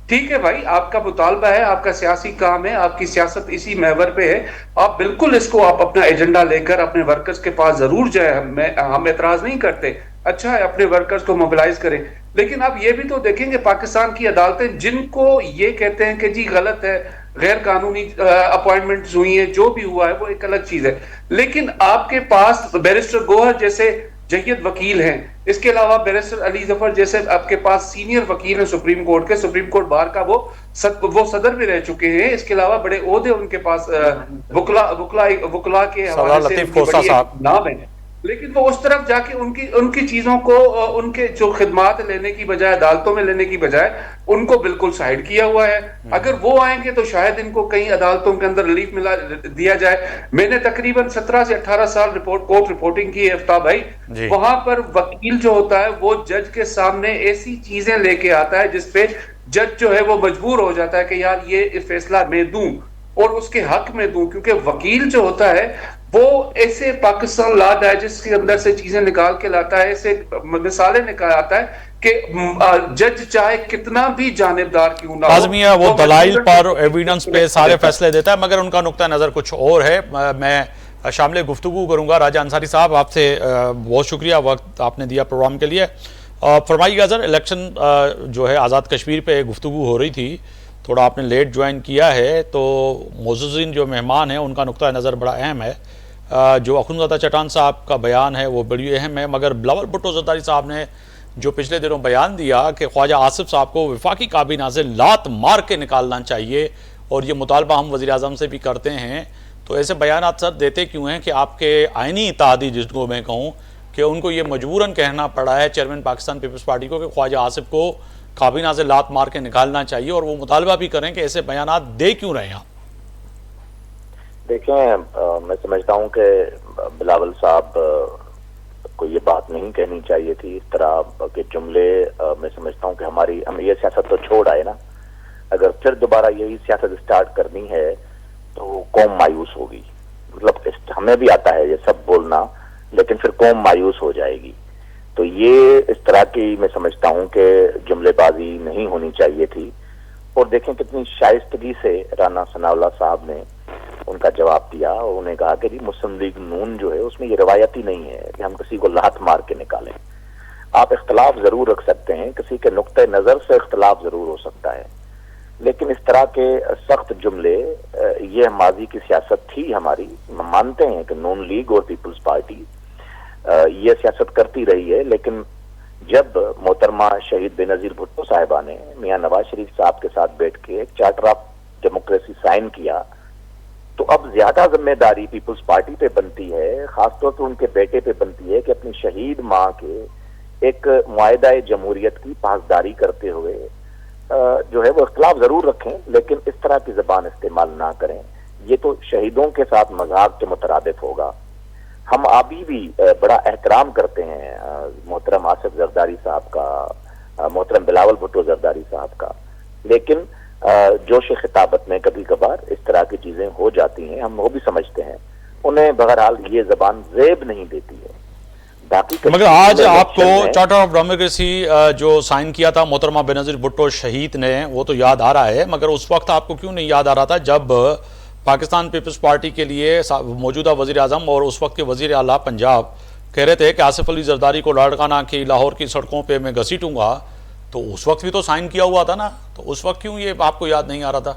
ٹھیک ہے بھائی، آپ کا مطالبہ ہے، آپ کا سیاسی کام ہے، آپ کی سیاست اسی محور پہ ہے، آپ بالکل اس کو آپ اپنا ایجنڈا لے کر اپنے ورکرز کے پاس ضرور جائیں، ہم اعتراض نہیں کرتے، اچھا ہے اپنے ورکرز کو موبلائز کریں. لیکن آپ یہ بھی تو دیکھیں گے پاکستان کی عدالتیں جن کو یہ کہتے ہیں کہ جی غلط ہے، غیر قانونی اپوائنٹمنٹس ہوئی ہیں، جو بھی ہوا ہے وہ ایک الگ چیز ہے، لیکن آپ کے پاس بیرسٹر گوہر جیسے جید وکیل ہیں، اس کے علاوہ بیرسٹر علی ظفر جیسے آپ کے پاس سینئر وکیل ہیں سپریم کورٹ کے، سپریم کورٹ بار کا وہ صدر بھی رہ چکے ہیں، اس کے علاوہ بڑے عہدے ان کے پاس وکلا کے حوالے سے نام ہے. لیکن وہ اس طرف جا کے ان کی چیزوں کو، ان کے جو خدمات لینے کی بجائے، عدالتوں میں لینے کی بجائے ان کو بالکل سائیڈ کیا ہوا ہے. اگر وہ آئیں گے تو شاید ان کو کئی عدالتوں کے اندر ریلیف دیا جائے. میں نے تقریباً 17 سے 18 سال کورٹ رپورٹنگ کی ہے آفتاب بھائی. وہاں پر وکیل جو ہوتا ہے وہ جج کے سامنے ایسی چیزیں لے کے آتا ہے جس پہ جج جو ہے وہ مجبور ہو جاتا ہے کہ یار یہ فیصلہ میں دوں اور اس کے حق میں دوں، کیونکہ وکیل جو ہوتا ہے وہ ایسے پاکستان لا ڈائجسٹ کے اندر سے چیزیں نکال کے لاتا ہے، ایسے مثالیں نکال آتا ہے کہ جج چاہے کتنا بھی جانبدار کیوں نہ ہو، لازمی ہے وہ دلائل پر، ایویڈنس پہ سارے فیصلے دیتا ہے، مگر ان کا نقطہ نظر کچھ اور ہے. میں شامل گفتگو کروں گا. راجہ انصاری صاحب، آپ سے بہت شکریہ، وقت آپ نے دیا پروگرام کے لیے. فرمائیے گا سر، الیکشن جو ہے آزاد کشمیر پہ گفتگو ہو رہی تھی، تھوڑا آپ نے لیٹ جوائن کیا ہے، تو معززین جو مہمان ہیں ان کا نقطہ نظر بڑا اہم ہے. جو اخونزادہ چٹان صاحب کا بیان ہے وہ بڑی اہم ہے، مگر بلاول بھٹو زرداری صاحب نے جو پچھلے دنوں بیان دیا کہ خواجہ آصف صاحب کو وفاقی کابینہ سے لات مار کے نکالنا چاہیے، اور یہ مطالبہ ہم وزیر اعظم سے بھی کرتے ہیں، تو ایسے بیانات سر دیتے کیوں ہیں کہ آپ کے آئینی اتحادی جس کو میں کہوں کہ ان کو یہ مجبوراً کہنا پڑا ہے چیئرمین پاکستان پیپلز پارٹی کو کہ خواجہ آصف کو کابینہ سے لات مار کے نکالنا چاہیے، اور وہ مطالبہ بھی کریں کہ ایسے بیانات دے کیوں رہے ہیں؟ دیکھیں، میں سمجھتا ہوں کہ بلاول صاحب کو یہ بات نہیں کہنی چاہیے تھی، اس طرح کے جملے. میں سمجھتا ہوں کہ ہم یہ سیاست تو چھوڑ آئے نا، اگر پھر دوبارہ یہی سیاست اسٹارٹ کرنی ہے تو قوم مایوس ہوگی. مطلب ہمیں بھی آتا ہے یہ سب بولنا, لیکن پھر قوم مایوس ہو جائے گی. تو یہ اس طرح کی میں سمجھتا ہوں کہ جملے بازی نہیں ہونی چاہیے تھی. اور دیکھیں کتنی شائستگی سے رانا ثناء اللہ صاحب نے ان کا جواب دیا, اور انہوں نے کہا کہ جی مسلم لیگ نون جو ہے اس میں یہ روایتی نہیں ہے کہ ہم کسی کو لات مار کے نکالیں. آپ اختلاف ضرور رکھ سکتے ہیں, کسی کے نقطہ نظر سے اختلاف ضرور ہو سکتا ہے, لیکن اس طرح کے سخت جملے یہ ماضی کی سیاست تھی ہماری. ہم مانتے ہیں کہ نون لیگ اور پیپلز پارٹی یہ سیاست کرتی رہی ہے, لیکن جب محترمہ شہید بے نظیر بھٹو صاحبہ نے میاں نواز شریف صاحب کے ساتھ بیٹھ کے ایک چارٹر آف ڈیموکریسی سائن کیا, تو اب زیادہ ذمہ داری پیپلز پارٹی پہ بنتی ہے, خاص طور پہ ان کے بیٹے پہ بنتی ہے کہ اپنی شہید ماں کے ایک معاہدہ جمہوریت کی پاسداری کرتے ہوئے جو ہے وہ اختلاف ضرور رکھیں, لیکن اس طرح کی زبان استعمال نہ کریں. یہ تو شہیدوں کے ساتھ مذاق کے مترادف ہوگا. ہم ابھی بھی بڑا احترام کرتے ہیں محترم آصف زرداری صاحب کا, محترم بلاول بھٹو زرداری صاحب کا, لیکن جوش خطابت میں کبھی کبھار اس طرح کی چیزیں ہو جاتی ہیں, ہم وہ بھی سمجھتے ہیں. انہیں بہرحال یہ زبان زیب نہیں دیتی ہے. مگر آج آپ کو چارٹر آف ڈیموکریسی جو سائن کیا تھا محترمہ بے نظیر بھٹو شہید نے, وہ تو یاد آ رہا ہے, مگر اس وقت آپ کو کیوں نہیں یاد آ رہا تھا جب پاکستان پیپلز پارٹی کے لیے موجودہ وزیر اعظم اور اس وقت کے وزیر اعلیٰ پنجاب کہہ رہے تھے کہ آصف علی زرداری کو لاڑکانہ کی لاہور کی سڑکوں پہ میں گھسیٹوں گا, تو اس وقت بھی تو سائن کیا ہوا تھا نا, تو اس وقت کیوں یہ آپ کو یاد نہیں آ رہا تھا؟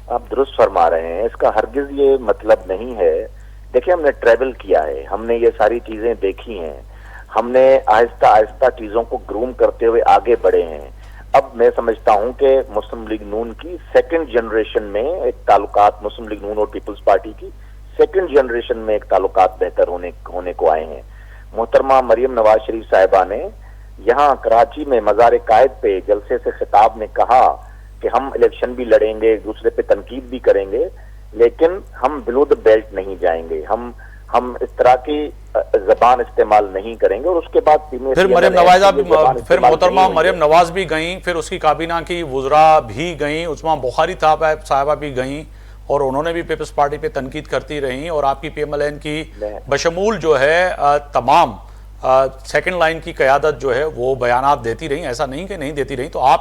آپ درست فرما رہے ہیں, اس کا ہرگز یہ مطلب نہیں ہے. دیکھیں ہم نے ٹریول کیا ہے, ہم نے یہ ساری چیزیں دیکھی ہیں, ہم نے آہستہ آہستہ چیزوں کو گروم کرتے ہوئے آگے بڑھے ہیں. اب میں سمجھتا ہوں کہ مسلم لیگ نون کی سیکنڈ جنریشن میں ایک تعلقات, مسلم لیگ نون اور پیپلز پارٹی کی سیکنڈ جنریشن میں ایک تعلقات بہتر ہونے کو آئے ہیں. محترمہ مریم نواز شریف صاحبہ نے یہاں کراچی میں مزار قائد پہ جلسے سے خطاب میں کہا کہ ہم الیکشن بھی لڑیں گے, ایک دوسرے پہ تنقید بھی کریں گے, لیکن ہم بلو دا بیلٹ نہیں جائیں گے, ہم اس طرح کی زبان استعمال نہیں کریں گے. اور اس کے بعد پھر مریم نواز پھر محترمہ مریم نواز بھی گئیں, پھر اس کی کابینہ کی وزراء بھی گئیں, عثمان بخاری صاحبہ بھی گئیں, اور انہوں نے بھی پیپلز پارٹی پہ تنقید کرتی رہیں, اور آپ کی پی ایم ایل این کی بشمول جو ہے تمام سیکنڈ لائن کی قیادت جو ہے وہ بیانات دیتی رہیں, ایسا نہیں کہ نہیں دیتی رہیں. تو آپ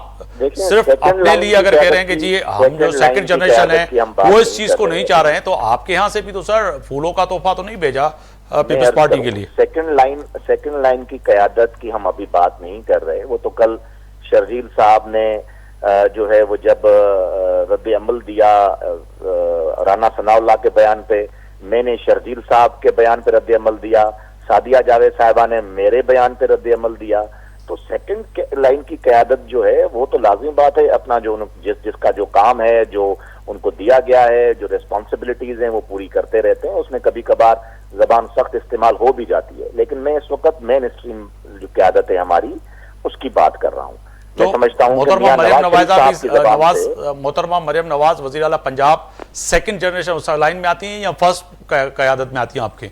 صرف اپنے لیے اگر کہہ رہے ہیں کہ جی ہم جو سیکنڈ جنریشن ہے وہ اس چیز کو نہیں چاہ رہے ہیں, تو آپ کے ہاں سے بھی تو سر پھولوں کا تحفہ تو نہیں بھیجا پیپلز پارٹی کے لیے؟ سیکنڈ لائن کی قیادت کی ہم ابھی بات نہیں کر رہے. وہ تو کل شرجیل صاحب نے جو ہے وہ جب رد عمل دیا رانا ثناء اللہ کے بیان پہ, میں نے شرجیل صاحب کے بیان پہ رد عمل دیا, سعدیہ جاوید صاحبہ نے میرے بیان پہ رد عمل دیا. تو سیکنڈ لائن کی قیادت جو ہے وہ تو لازمی بات ہے, اپنا جو جس کا جو کام ہے, جو ان کو دیا گیا ہے, جو ریسپانسبلٹیز ہیں وہ پوری کرتے رہتے ہیں. اس میں کبھی کبھار زبان سخت استعمال ہو بھی جاتی ہے, لیکن میں اس وقت مین اسٹریم جو قیادت ہے ہماری اس کی بات کر رہا ہوں. میں سمجھتا ہوں محترمہ مریم نواز وزیر اعلیٰ پنجاب سیکنڈ جنریشن لائن میں آتی ہیں یا فرسٹ قیادت میں آتی ہیں آپ کے؟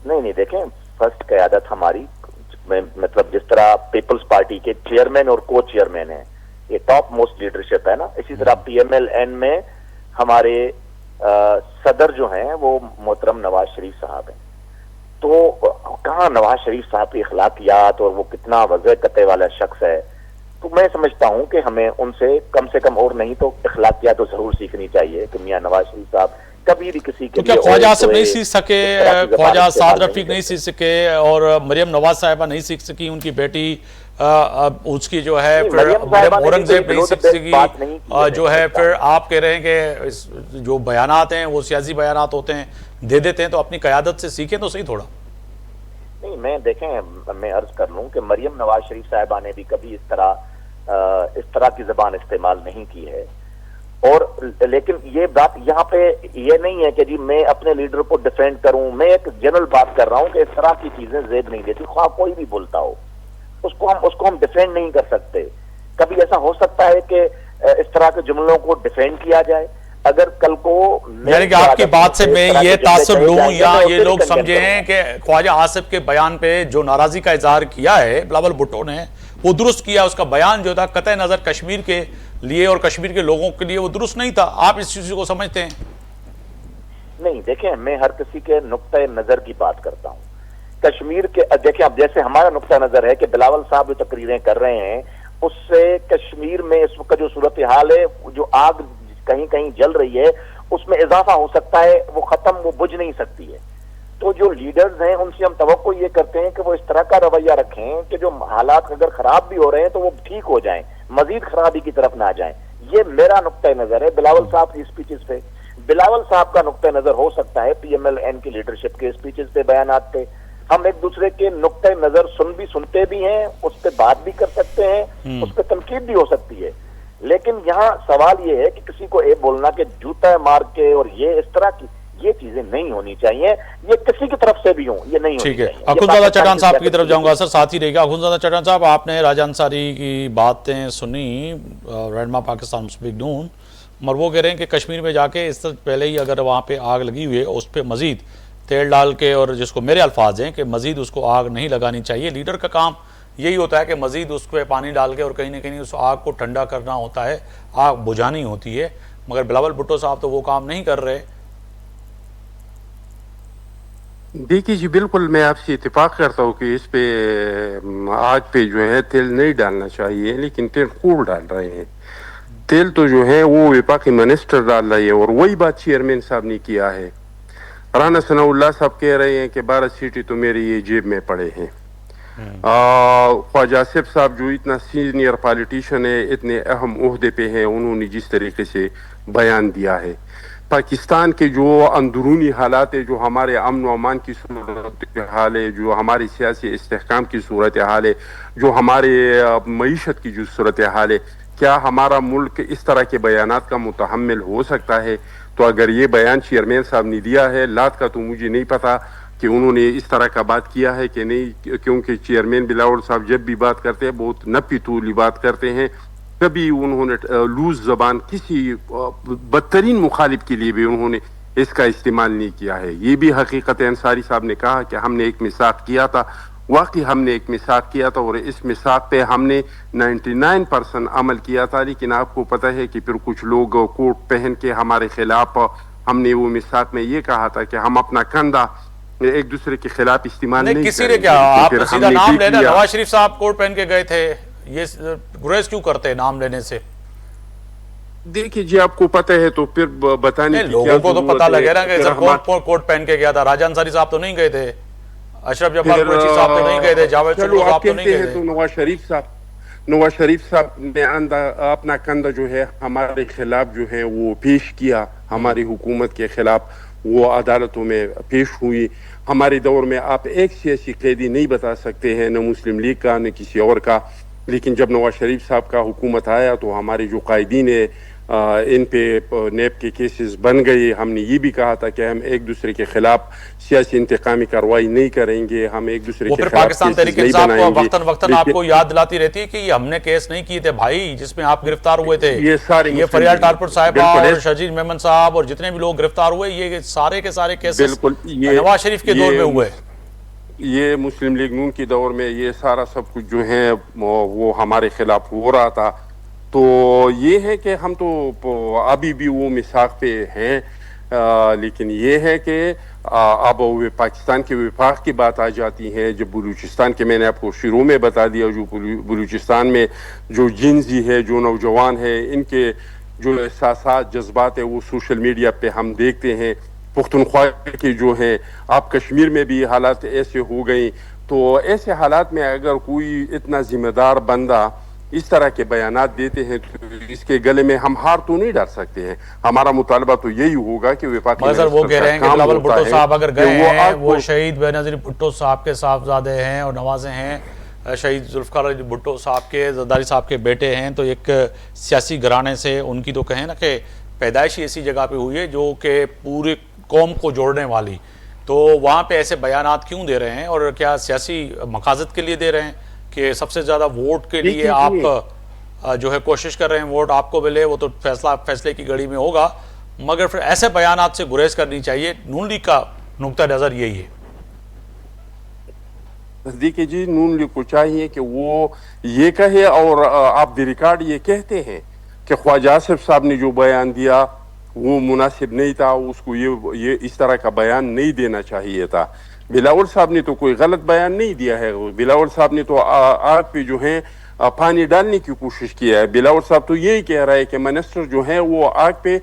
نہیں, دیکھیں فرسٹ قیادت ہماری, مطلب جس طرح پیپلز پارٹی کے چیئرمین اور کو چیئرمین ہیں, یہ ٹاپ موسٹ لیڈرشپ ہے نا, اسی طرح پی ایم ایل این میں ہمارے صدر جو ہیں وہ محترم نواز شریف صاحب ہیں. تو کہاں نواز شریف صاحب کی اخلاقیات اور وہ کتنا وضع قطع والا شخص ہے. تو میں سمجھتا ہوں کہ ہمیں ان سے کم اور نہیں تو اخلاقیات تو ضرور سیکھنی چاہیے کہ میاں نواز شریف صاحب کبھی بھی کسی کے لیے خواجہ آصف نہیں سیکھ سکے, خواجہ سعد رفیق نہیں سیکھ سکے, اور مریم نواز صاحبہ نہیں سیکھ سکی, ان کی بیٹی اس کی جو ہے پھر مریم اورنگزیب نہیں سیکھ سکی, جو ہے پھر آپ کہہ رہے ہیں کہ جو بیانات ہیں وہ سیاسی بیانات ہوتے ہیں, دے دیتے ہیں, تو اپنی قیادت سے سیکھیں تو صحیح تھوڑا. نہیں, میں دیکھیں میں عرض کر لوں کہ مریم نواز شریف صاحبہ نے بھی کبھی اس طرح کی زبان استعمال نہیں کی ہے. اور لیکن یہ بات یہاں پہ یہ نہیں ہے کہ جی میں اپنے لیڈر کو ڈیفینڈ کروں, میں ایک جنرل بات کر رہا ہوں کہ اس طرح کی چیزیں زیب نہیں دیتی, خواہ کوئی بھی بولتا ہو, اس کو ہم ڈیفینڈ نہیں کر سکتے. کبھی ایسا ہو سکتا ہے کہ اس طرح کے جملوں کو ڈیفینڈ کیا جائے. اگر کل کو یعنی کہ آپ کی بات سے میں یہ تاثر لوں یا یہ لوگ سمجھے ہیں کہ خواجہ آصف کے بیان پہ جو ناراضی کا اظہار کیا ہے بلاول بھٹو نے وہ درست کیا, اس کا بیان جو تھا قطع نظر کشمیر کے لیے اور کشمیر کے لوگوں کے لیے وہ درست نہیں تھا. آپ اس چیز کو سمجھتے ہیں؟ نہیں دیکھیں، میں ہر کسی کے نقطۂ نظر کی بات کرتا ہوں. کشمیر کے دیکھیں، اب جیسے ہمارا نقطہ نظر ہے کہ بلاول صاحب جو تقریریں کر رہے ہیں اس سے کشمیر میں اس وقت جو صورتحال ہے، جو آگ کہیں کہیں جل رہی ہے اس میں اضافہ ہو سکتا ہے، وہ ختم وہ بجھ نہیں سکتی ہے. تو جو لیڈرز ہیں ان سے ہم توقع یہ کرتے ہیں کہ وہ اس طرح کا رویہ رکھیں کہ جو حالات اگر خراب بھی ہو رہے ہیں تو وہ ٹھیک ہو جائیں، مزید خرابی کی طرف نہ جائیں. یہ میرا نقطۂ نظر ہے بلاول صاحب کی اسپیچز پہ. بلاول صاحب کا نقطۂ نظر ہو سکتا ہے پی ایم ایل این کی لیڈرشپ کے اسپیچز پہ، بیانات پہ. ہم ایک دوسرے کے نقطۂ نظر سنتے بھی ہیں، اس پہ بات بھی کر سکتے ہیں، اس پہ تنقید بھی ہو سکتی ہے. لیکن یہاں سوال یہ ہے کہ کسی کو یہ بولنا کہ جوتا مار کے اور یہ اس طرح کی یہ چیزیں نہیں ہونی چاہیے، یہ کسی کی طرف سے بھی ہوں، یہ نہیں ہونی ٹھیک ہے. چاہیے. اخنزادہ چٹان صاحب کی طرف جاؤں گا سر، ساتھ ہی رہے گا. اخنزادہ چٹان صاحب، آپ نے راجہ انصاری کی باتیں سنی، رہنما پاکستان مسلم لیگ نون، مگر وہ کہہ رہے ہیں کہ کشمیر میں جا کے اس سے پہلے ہی اگر وہاں پہ آگ لگی ہوئی ہے اس پہ مزید تیل ڈال کے، اور جس کو میرے الفاظ ہیں کہ مزید اس کو آگ نہیں لگانی چاہیے. لیڈر کا کام یہی ہوتا ہے کہ مزید اس پہ پانی ڈال کے اور کہیں نہ کہیں اس آگ کو ٹھنڈا کرنا ہوتا ہے، آگ بجھانی ہوتی ہے. مگر بلاول بھٹو صاحب تو وہ کام نہیں کر رہے. دیکھیے جی، بالکل میں آپ سے اتفاق کرتا ہوں کہ اس پہ آگ پہ جو ہے تیل نہیں ڈالنا چاہیے، لیکن تیل خوب ڈال رہے ہیں. تیل تو جو ہے وہ وفاقی منسٹر ڈال رہی ہے، اور وہی بات چیئرمین صاحب نے کیا ہے. رانا ثناء اللہ صاحب کہہ رہے ہیں کہ 12 سیٹیں تو میری یہ جیب میں پڑے ہیں. خواجہ آصف صاحب جو اتنا سینئر پالیٹیشین ہے، اتنے اہم عہدے پہ ہیں، انہوں نے جس طریقے سے بیان دیا ہے، پاکستان کے جو اندرونی حالات ہے، جو ہمارے امن و امان کی صورتحال ہے، جو ہماری سیاسی استحکام کی صورتحال ہے، جو ہمارے معیشت کی جو صورتحال ہے، کیا ہمارا ملک اس طرح کے بیانات کا متحمل ہو سکتا ہے؟ تو اگر یہ بیان چیئرمین صاحب نے دیا ہے، لات کا تو مجھے نہیں پتا کہ انہوں نے اس طرح کا بات کیا ہے کہ نہیں، کیونکہ چیئرمین بلاول صاحب جب بھی بات کرتے ہیں بہت نپی تولی بات کرتے ہیں. کبھی انہوں نے لوز زبان کسی بدترین مخالف کے لیے بھی انہوں نے اس کا استعمال نہیں کیا ہے. یہ بھی حقیقت ہے. انصاری صاحب نے کہا کہ ہم نے ایک میثاق کیا تھا، واقعی ہم نے ایک میثاق کیا تھا، اور اس میثاق پہ ہم نے 99% عمل کیا تھا. لیکن آپ کو پتہ ہے کہ پھر کچھ لوگ کوٹ پہن کے ہمارے خلاف، ہم نے وہ میثاق میں یہ کہا تھا کہ ہم اپنا کندھا ایک دوسرے کے خلاف استعمال نہیں کسی کریں نے گے. کیا، آپ پھر سیدھا ہم نے نام دیکھ لینا. لیا. نواز شریف صاحب کوٹ پہن کے گئے تھے، یہ گریز کیوں کرتے نام لینے سے؟ دیکھیے جی، آپ کو پتہ ہے تو پھر بتانے کی کیا لوگوں کو تو ضرورت پتہ ہے. لگے نا کہ پھر سر کوٹ پہن کے گیا تھا. راجہ انصاری صاحب تو نہیں گئے تھے، اشرف جبار قریشی صاحب تو نہیں گئے تھے، جاوید چلو صاحب آپ تو نہیں کہتے گئے ہیں تھے. تو نواز شریف صاحب نے اپنا کندھا جو ہے ہمارے خلاف جو ہے وہ پیش کیا، ہماری حکومت کے خلاف وہ عدالتوں میں پیش ہوئی. ہمارے دور میں آپ ایک سیاسی قیدی نہیں بتا سکتے ہیں، نہ مسلم لیگ کا نہ کسی اور کا. لیکن جب نواز شریف صاحب کا حکومت آیا تو ہمارے جو قائدین ہیں ان پہ نیب کے کیسز بن گئے. ہم نے یہ بھی کہا تھا کہ ہم ایک دوسرے کے خلاف سیاسی انتقامی کارروائی نہیں کریں گے، ہم ایک دوسرے وہ کے پھر خلاف پاکستان کیسز تحریک نہیں انصاف بنائیں کو گے. وقتاً وقتاً آپ کو یاد دلاتی رہتی ہے کہ یہ ہم نے کیس نہیں کیے تھے بھائی جس میں آپ گرفتار ہوئے تھے. یہ فریال ٹالپور صاحبہ اور شجیع میمن صاحب اور جتنے بھی لوگ گرفتار ہوئے، یہ سارے کے سارے کیسز نواز شریف کے دور میں ہوئے. یہ مسلم لیگ نون کے دور میں یہ سارا سب کچھ جو ہے وہ ہمارے خلاف ہو رہا تھا. تو یہ ہے کہ ہم تو ابھی بھی وہ میثاق پہ ہیں، لیکن یہ ہے کہ اب پاکستان کے وفاق کی بات آ جاتی ہے. جب بلوچستان کے، میں نے آپ کو شروع میں بتا دیا، جو بلوچستان میں جو جنزی ہے، جو نوجوان ہے، ان کے جو احساسات جذبات ہے وہ سوشل میڈیا پہ ہم دیکھتے ہیں. پختونخوا کے جو ہیں، آپ کشمیر میں بھی حالات ایسے ہو گئیں. تو ایسے حالات میں اگر کوئی اتنا ذمہ دار بندہ اس طرح کے بیانات دیتے ہیں تو اس کے گلے میں ہم ہار تو نہیں ڈال سکتے ہیں. ہمارا مطالبہ تو یہی ہوگا کہ وفاقی مگر وہ کہہ رہے ہیں کہ بلاول بھٹو صاحب اگر گئے ہیں، وہ شہید بے نظیر بھٹو صاحب کے صاحبزادے ہیں اور نوازے ہیں، شہید ذوالفقار علی بھٹو صاحب کے، زرداری صاحب کے بیٹے ہیں. تو ایک سیاسی گھرانے سے ان کی تو کہیں نا کہ پیدائش ایسی جگہ پہ ہوئی ہے جو کہ پورے قوم کو جوڑنے والی. تو وہاں پہ ایسے بیانات کیوں دے رہے ہیں، اور کیا سیاسی مقاصد کے لیے دے رہے ہیں کہ سب سے زیادہ ووٹ کے لیے آپ جو ہے کوشش کر رہے ہیں ووٹ آپ کو ملے؟ وہ تو فیصلے کی گھڑی میں ہوگا، مگر پھر ایسے بیانات سے گریز کرنی چاہیے. نون لیگ کا نقطہ نظر یہی ہے. دیکھیے جی، نون لیگ کو چاہیے کہ وہ یہ کہے، اور آپ دی ریکارڈ یہ کہتے ہیں کہ ख्वाजा आसिफ साहब ने जो बयान दिया वो मुनासिब नहीं था, उसको ये इस तरह का बयान नहीं देना चाहिए था। बिलावल साहब ने तो कोई गलत बयान नहीं दिया है, बिलावल साहब ने तो आग पे जो है पानी डालने की कोशिश किया है। बिलावल साहब तो यही कह रहा है कि मिनिस्टर जो है वो आग पे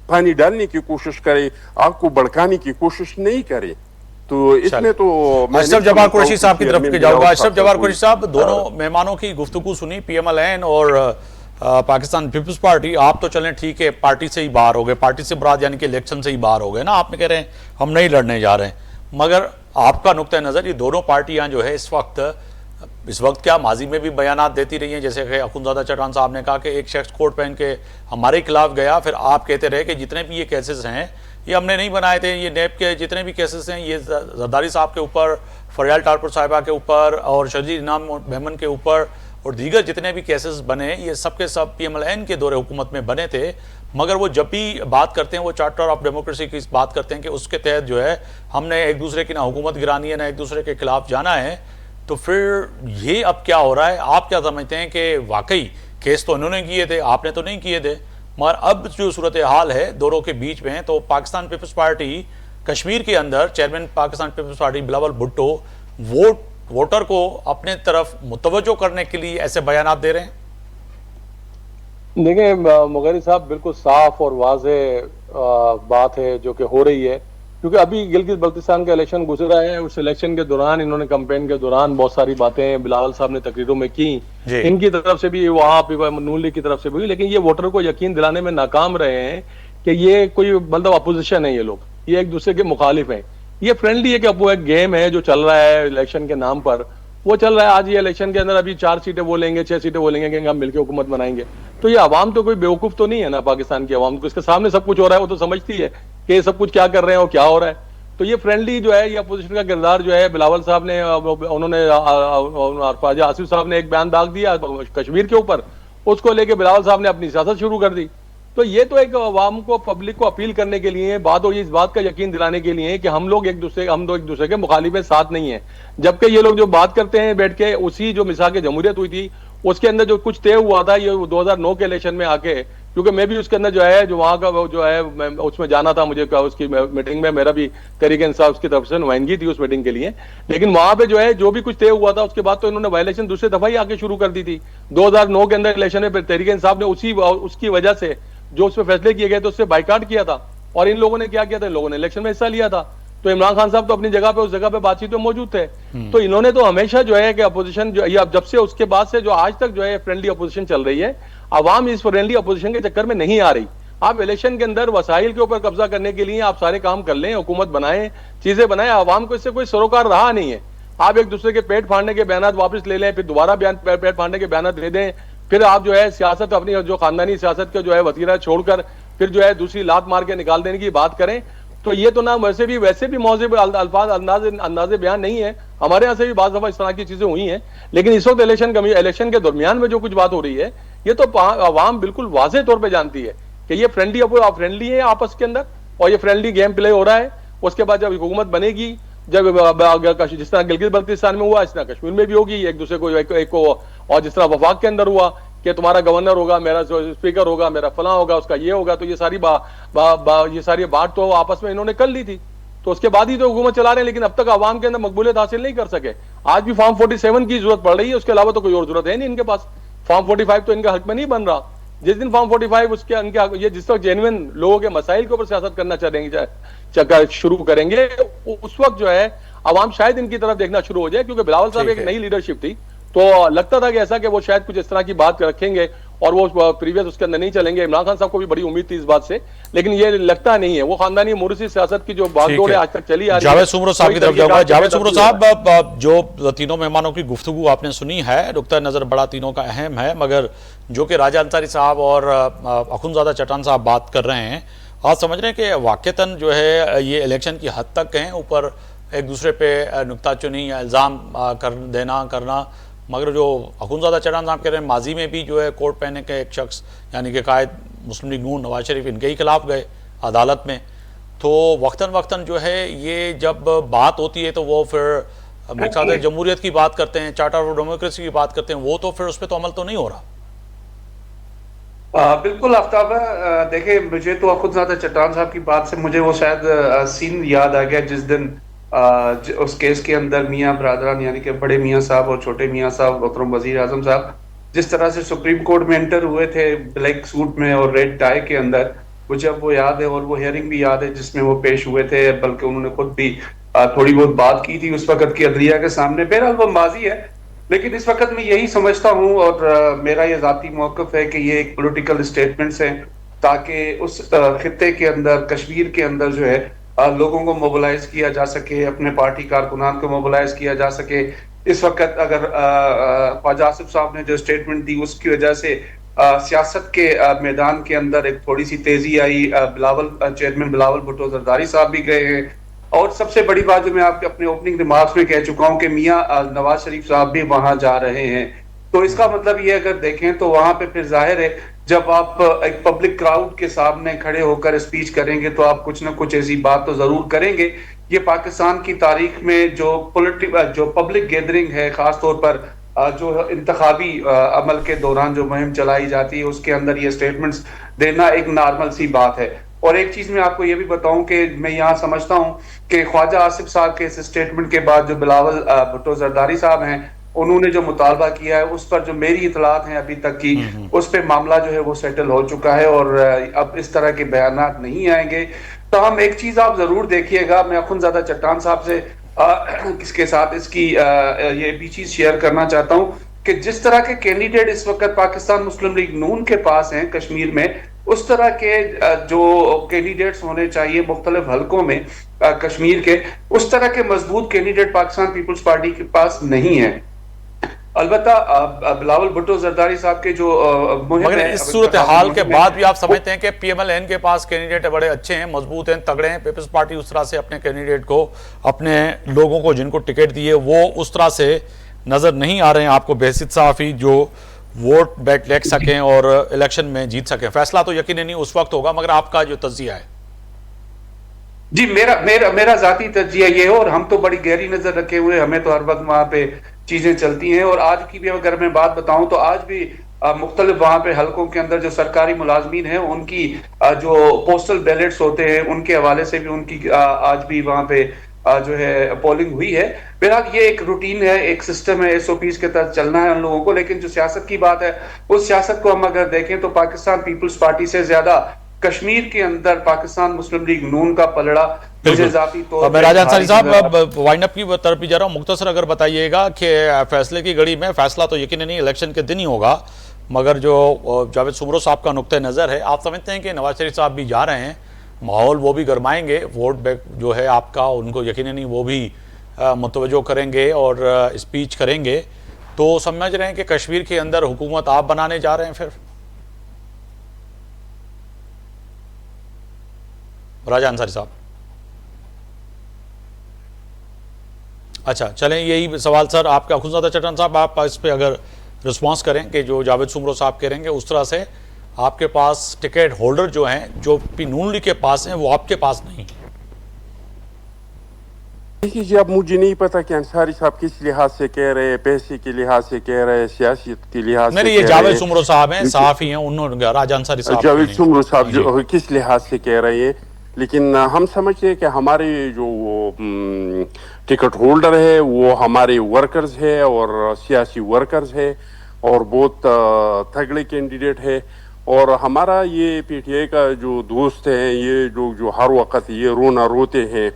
पानी डालने की कोशिश करे, आग को भड़काने की कोशिश नहीं करे। तो इसमें तो अशरफ जब्बार कुरैशी साहब की तरफ के जाऊंगा। अशरफ जब्बार कुरैशी साहब, दोनों मेहमानों की गुफ्तगू सुनी, PMLN और पाकिस्तान पीपल्स पार्टी। आप तो चलें ठीक है, पार्टी से ही बाहर हो गए, पार्टी से मुराद यानी कि इलेक्शन से ही बाहर हो गए ना, आपने कह रहे हैं हम नहीं लड़ने जा रहे हैं, मगर आपका नुक्ता नज़र ये दोनों पार्टियां जो है इस वक्त क्या माजी में भी बयानात देती रही हैं, जैसे कि अखुंज़ादा चट्टान साहब ने कहा कि एक शख्स कोट पहन के हमारे खिलाफ गया, फिर आप कहते रहे कि जितने भी ये केसेस हैं ये हमने नहीं बनाए थे, ये नेब के जितने भी केसेस हैं ये जरदारी साहब के ऊपर, फरियाल टारपुर साहिबा के ऊपर और शजीर इनाम मेमन के ऊपर और दीगर जितने भी केसेस बने ये सब के सब PMLN के दौरे हुकूमत में बने थे। मगर वो जब भी बात करते हैं वो चार्टर ऑफ डेमोक्रेसी की बात करते हैं कि उसके तहत जो है हमने एक दूसरे की ना हुकूमत गिरानी है ना एक दूसरे के खिलाफ जाना है। तो फिर ये अब क्या हो रहा है, आप क्या समझते हैं कि वाकई केस तो इन्होंने किए थे, आपने तो नहीं किए थे, मगर अब जो सूरत हाल है दोनों के बीच में, तो पाकिस्तान पीपल्स पार्टी कश्मीर के अंदर चेयरमैन पाकिस्तान पीपल्स पार्टी बिलावल भुट्टो वोटर को अपने तरफ मुतवज्जो करने के लिए ऐसे बयानात दे रहे हैं। देखिए मुगैरी साहब, बिल्कुल साफ और वाज़े बात है जो कि हो रही है, क्योंकि अभी गिलगित बल्तिस्तान का इलेक्शन गुजरा है, उस इलेक्शन के दौरान इन्होंने कैंपेन के दौरान बहुत सारी बातें बिलावल साहब ने तकरीरों में की, इनकी तरफ से भी वहाँ पे नून लीग की तरफ से भी, लेकिन ये वोटर को यकीन दिलाने में नाकाम रहे हैं कि ये कोई मतलब अपोजिशन है, ये लोग ये एक दूसरे के मुखालिफ हैं। ये फ्रेंडली है कि वो एक गेम है जो चल रहा है इलेक्शन के नाम पर, वो चल रहा है। आज ये इलेक्शन के अंदर अभी 4 सीटें वो लेंगे, 6 सीटें वो लेंगे कि हम मिलकर हुकूमत बनाएंगे। तो ये आवाम तो कोई बेवकूफ तो नहीं है ना, पाकिस्तान की आवाम को इसके सामने सब कुछ हो रहा है, वो तो समझती है कि ये सब कुछ क्या कर रहे हैं और क्या हो रहा है। तो ये फ्रेंडली जो है, ये अपोजिशन का किरदार जो है, बिलावल साहब ने उन्होंने ख्वाजा आसिफ साहब ने एक बयान दाग दिया कश्मीर के ऊपर, उसको लेके बिलावल साहब ने अपनी सियासत शुरू कर दी। तो ये तो एक अवाम को, पब्लिक को अपील करने के लिए बात हो, इस बात का यकीन दिलाने के लिए कि हम लोग एक दूसरे के मुखालिफ साथ नहीं है। जबकि ये लोग जो बात करते हैं बैठ के, उसी जो मिसाक जमहूरियत हुई थी उसके अंदर जो कुछ तय हुआ था ये 2009 के इलेक्शन में आके, क्योंकि मैं भी उसके अंदर जो है, जो वहाँ का जो है मैं उसमें जाना था, मुझे उसकी मीटिंग में मेरा भी तहरीक इंसाफ उसकी तरफ से नुमाइंदगी थी उस मीटिंग के लिए, लेकिन वहाँ पे जो है जो भी कुछ तय हुआ था उसके बाद तो इन्होंने वायलेशन दूसरी दफा ही आके शुरू कर दी थी। 2009 के अंदर इलेक्शन में तहरीक इंसाफ ने उसकी वजह से जो उसमें फैसले किए गए थे उससे बाइकाट किया था, और इन लोगों ने क्या किया था, इन लोगों ने इलेक्शन में हिस्सा लिया था। तो इमरान खान साहब तो अपनी जगह पे उस जगह पे बातचीत में मौजूद थे। तो इन्होंने तो हमेशा जो है कि अपोजिशन जो ये जब से उसके बाद से जो आज तक जो है फ्रेंडली अपोजिशन चल रही है, आवाम इस फ्रेंडली अपोजिशन के चक्कर में नहीं आ रही। आप इलेक्शन के अंदर वसाइल के ऊपर कब्जा करने के लिए आप सारे काम कर लें, हुकूमत बनाएं, चीजें बनाएं, आवाम को इससे कोई सरोकार रहा नहीं है। आप एक दूसरे के पेट फाड़ने के बयान वापस ले लें, फिर दोबारा पेट फाड़ने के बयान दे दें, फिर आप जो है सियासत अपनी जो खानदानी सियासत के जो है वतीरा छोड़कर फिर जो है दूसरी लात मार के निकाल देने की बात करें, तो ये तो ना वैसे भी मौज़े अल्फाज अंदाजे बयान नहीं है। हमारे यहाँ से भी बाज़ दफा इस तरह की चीजें हुई हैं, लेकिन इस वक्त इलेक्शन के दरमियान में जो कुछ बात हो रही है ये तो आवाम बिल्कुल वाज़े तौर पर जानती है कि ये फ्रेंडली है आपस के अंदर, और ये फ्रेंडली गेम प्ले हो रहा है। उसके बाद जब हुकूमत बनेगी, जब जिस तरह गिलगित बल्तिस्तान में हुआ इस तरह कश्मीर में भी होगी, एक दूसरे को एक को, और जिस तरह वफाक के अंदर हुआ कि तुम्हारा गवर्नर होगा, मेरा स्पीकर होगा, मेरा फलां होगा, उसका ये होगा, तो ये सारी ये सारी बात तो आपस में इन्होंने कर ली थी। तो उसके बाद ही तो हुकूमत चला रहे हैं, लेकिन अब तक आवाम के अंदर मकबूलियत हासिल नहीं कर सके। आज भी फॉर्म 47 की जरूरत पड़ रही है, उसके अलावा तो कोई और जरूरत है नहीं इनके पास। फॉर्म 45 तो इनका हक में नहीं बन रहा। जिस दिन फॉर्म 45 उसके ये जिस वक्त जेन्युइन लोगों के मसाइल के ऊपर सियासत करना चाहेंगे, शुरू करेंगे, उस वक्त जो है आवाम शायद इनकी तरफ देखना शुरू हो जाए। क्योंकि बिलावल साहब एक नई लीडरशिप थी, तो लगता था कि ऐसा कि वो शायद कुछ इस तरह की बात रखेंगे और वो प्रीवियस उसके अंदर नहीं चलेंगे। इमरान खान साहब को भी बड़ी उम्मीद थी इस बात से, लेकिन ये लगता नहीं है। वो खानदानी मोरसी सियासत की जो बागडोर है आज तक चली आ रही है। जावेद सुमरो साहब की तरफ जाऊंगा। जावेद सुमरो साहब, जो तीनों मेहमानों की गुफ्तगू आपने सुनी है, नुक्ता नजर बड़ा तीनों का अहम है, मगर जो कि राजा अंसारी साहब और अखुंज़ादा चट्टान साहब बात कर रहे हैं, आप समझ रहे हैं कि वाक़तन जो है ये इलेक्शन की हद तक कहें ऊपर एक दूसरे पे नुक्ताचुनी या इल्ज़ाम करना, मगर जो अखुंज़ादा चट्टान साहब कह रहे हैं माजी में भी जो है कोट पहने के एक शख्स यानी कि कायद मुस्लिम लीग नून नवाज शरीफ इनके ही खिलाफ गए अदालत में। तो वक्तन जो है ये जब बात होती है तो वो फिर मेरे ख्याल से जमहूरियत की बात करते हैं, चार्टर ऑफ डेमोक्रेसी की बात करते हैं, वो तो फिर उस पर तो अमल तो नहीं हो रहा। बिल्कुल आफ्ताब, देखिए मुझे तो खुद ज्यादा चट्टान साहब की बात से मुझे वो शायद सीन याद आ गया जिस दिन उस केस के अंदर मियां बरादरान यानी कि बड़े मियां साहब और छोटे मियां साहब मोहतरम वजीर आजम साहब जिस तरह से सुप्रीम कोर्ट में एंटर हुए थे ब्लैक सूट में और रेड टाई के अंदर, मुझे अब वो याद है और वो हियरिंग भी याद है जिसमें वो पेश हुए थे, बल्कि उन्होंने खुद भी थोड़ी बहुत बात की थी उस वक्त की अदलिया के सामने। बहरहाल वो माजी है, लेकिन इस वक्त मैं यही समझता हूँ और मेरा ये ज़ाती मौक़िफ़ है कि ये एक पॉलिटिकल स्टेटमेंट्स हैं ताकि उस खित्ते के अंदर कश्मीर के अंदर जो है लोगों को मोबिलाइज किया जा सके, अपने पार्टी कारकुनान को मोबिलाइज किया जा सके। इस वक्त अगर ख्वाजा आसिफ साहब ने जो स्टेटमेंट दी उसकी वजह से सियासत के मैदान के अंदर एक थोड़ी सी तेजी आई। चेयरमैन बिलावल भुट्टो जरदारी साहब भी गए हैं और सबसे बड़ी बात जो मैं आपके अपने ओपनिंग रिमार्क्स में कह चुका हूं कि मियां नवाज शरीफ साहब भी वहां जा रहे हैं। तो इसका मतलब ये अगर देखें तो वहां पे फिर जाहिर है जब आप एक पब्लिक क्राउड के सामने खड़े होकर स्पीच करेंगे तो आप कुछ ना कुछ ऐसी बात तो जरूर करेंगे। ये पाकिस्तान की तारीख में जो पब्लिक गैदरिंग है, खास तौर पर जो इंतखाबी अमल के दौरान जो मुहिम चलाई जाती है उसके अंदर ये स्टेटमेंट्स देना एक नॉर्मल सी बात है। और एक चीज मैं आपको ये भी बताऊं कि मैं यहाँ समझता हूं कि ख्वाजा आसिफ साहब के इस स्टेटमेंट के बाद जो बिलावल भुट्टो जरदारी साहब हैं उन्होंने जो मुतालबा किया है उस पर जो मेरी इतलात हैं अभी तक की उस पर मामला जो है वो सेटल हो चुका है और अब इस तरह के बयानात नहीं आएंगे। तो हम एक चीज आप जरूर देखिएगा, मैं अखुनज़ादा चट्टान साहब से किसके साथ इसकी ये भी चीज शेयर करना चाहता हूँ कि जिस तरह के कैंडिडेट इस वक्त पाकिस्तान मुस्लिम लीग नून के पास हैं कश्मीर में, उस तरह के जो कैंडिडेट्स होने चाहिए मुख्तलिफ हलकों में कश्मीर के, उस तरह के मजबूत कैंडिडेट पाकिस्तान पीपल्स पार्टी के पास नहीं है। अलबत्ता बिलावल भुट्टो जरदारी साहब के जो मगर इस सूरत हाल के बाद भी आप समझते हैं कि पीएमएलएन के पास कैंडिडेट बड़े अच्छे हैं, मजबूत हैं, तगड़े हैं, पीपल्स पार्टी उस तरह से अपने कैंडिडेट को, अपने लोगों को जिनको टिकट दिए वो उस तरह से नजर नहीं आ रहे हैं आपको बेहसियत सहाफ़ी जो वोट बैक ले सकें और इलेक्शन में जीत सकें? फैसला तो यकीनन नहीं उस वक्त होगा, मगर आपका जो तज्जिया है? जी, मेरा जाती तज्जिया ये है और हम तो बड़ी गहरी नजर रखे हुए, हमें तो हर वक्त वहां पे चीजें चलती हैं। और आज की भी अगर मैं बात बताऊं तो आज भी मुख्तलिफ वहां पे हलकों के अंदर जो सरकारी मुलाजमीन हैं उनकी जो पोस्टल बैलेट्स होते हैं उनके हवाले से भी उनकी आज भी वहां पे जो है पोलिंग हुई है। बहरहाल ये एक रूटीन है, एक सिस्टम है, SOPs के तहत चलना है उन लोगों को। लेकिन जो सियासत की बात है उस सियासत को हम अगर देखें तो पाकिस्तान पीपल्स पार्टी से ज्यादा कश्मीर के अंदर पाकिस्तान मुस्लिम लीग नून का पलड़ा मुझे जाती तो। मैं राजा अंसारी साहब वाइंड अप की तरफ भी जा रहा हूँ, मुख्तसर अगर बताइएगा कि फैसले की घड़ी में फैसला तो यकीन नहीं इलेक्शन के दिन ही होगा, मगर जो जावेद सुमरो साहब का नुक्ते नज़र है, आप समझते हैं कि नवाज शरीफ साहब भी जा रहे हैं, माहौल वो भी गरमाएंगे, वोट बैक जो है आपका उनको यकीन नहीं वो भी मुतवज्जो करेंगे और स्पीच करेंगे, तो समझ रहे हैं कि कश्मीर के अंदर हुकूमत आप बनाने जा रहे हैं फिर? राजा अंसारी साहब। अच्छा चलें, यही सवाल सर आपका अखुनज़ादा चट्टान साहब, आप इस पे अगर रिस्पांस करें कि जो जावेद सुमरो साहब कह रहे हैं उस तरह से आपके पास टिकट होल्डर जो हैं जो नून लीग के पास हैं वो आपके पास नहीं। देखिए जी, अब मुझे नहीं पता कि अंसारी साहब किस लिहाज से कह रहे हैं, पैसे के लिहाज से कह रहे हैं, सियासत के लिहाज से। नहीं, ये जावेद सुमरो साहब हैं, सहाफ़ी हैं, उन्होंने राजा अंसारी साहब जावेद सुमरो साहब जो किस लिहाज से कह रहे हैं, लेकिन हम समझते हैं कि हमारे जो टिकट होल्डर है वो हमारे वर्कर्स है और सियासी वर्कर्स है और बहुत तगड़े कैंडिडेट है। और हमारा ये PTI का जो दोस्त है ये लोग जो हर वक्त ये रोना रोते हैं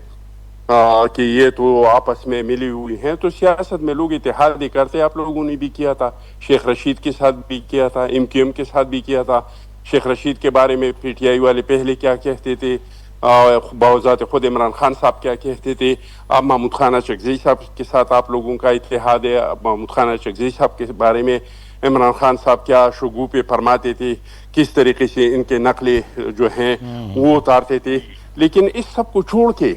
कि ये तो आपस में मिली हुई हैं, तो सियासत में लोग इत्तेहाद ही करते, आप लोगों ने भी किया था, शेख रशीद के साथ भी किया था, MQM के साथ भी किया था। शेख रशीद के बारे में PTI वाले पहले क्या कहते थे, बावजात खुद इमरान खान साहब क्या कहते थे, अब महमूद खान चकज़ई साहब के साथ आप लोगों का इत्तेहाद है। महमूद खान चकज़ई साहब के बारे में इमरान खान साहब क्या शुगू पे फरमाते थे, किस तरीके से इनके नकले जो हैं वो उतारते थे। लेकिन इस सब को छोड़ के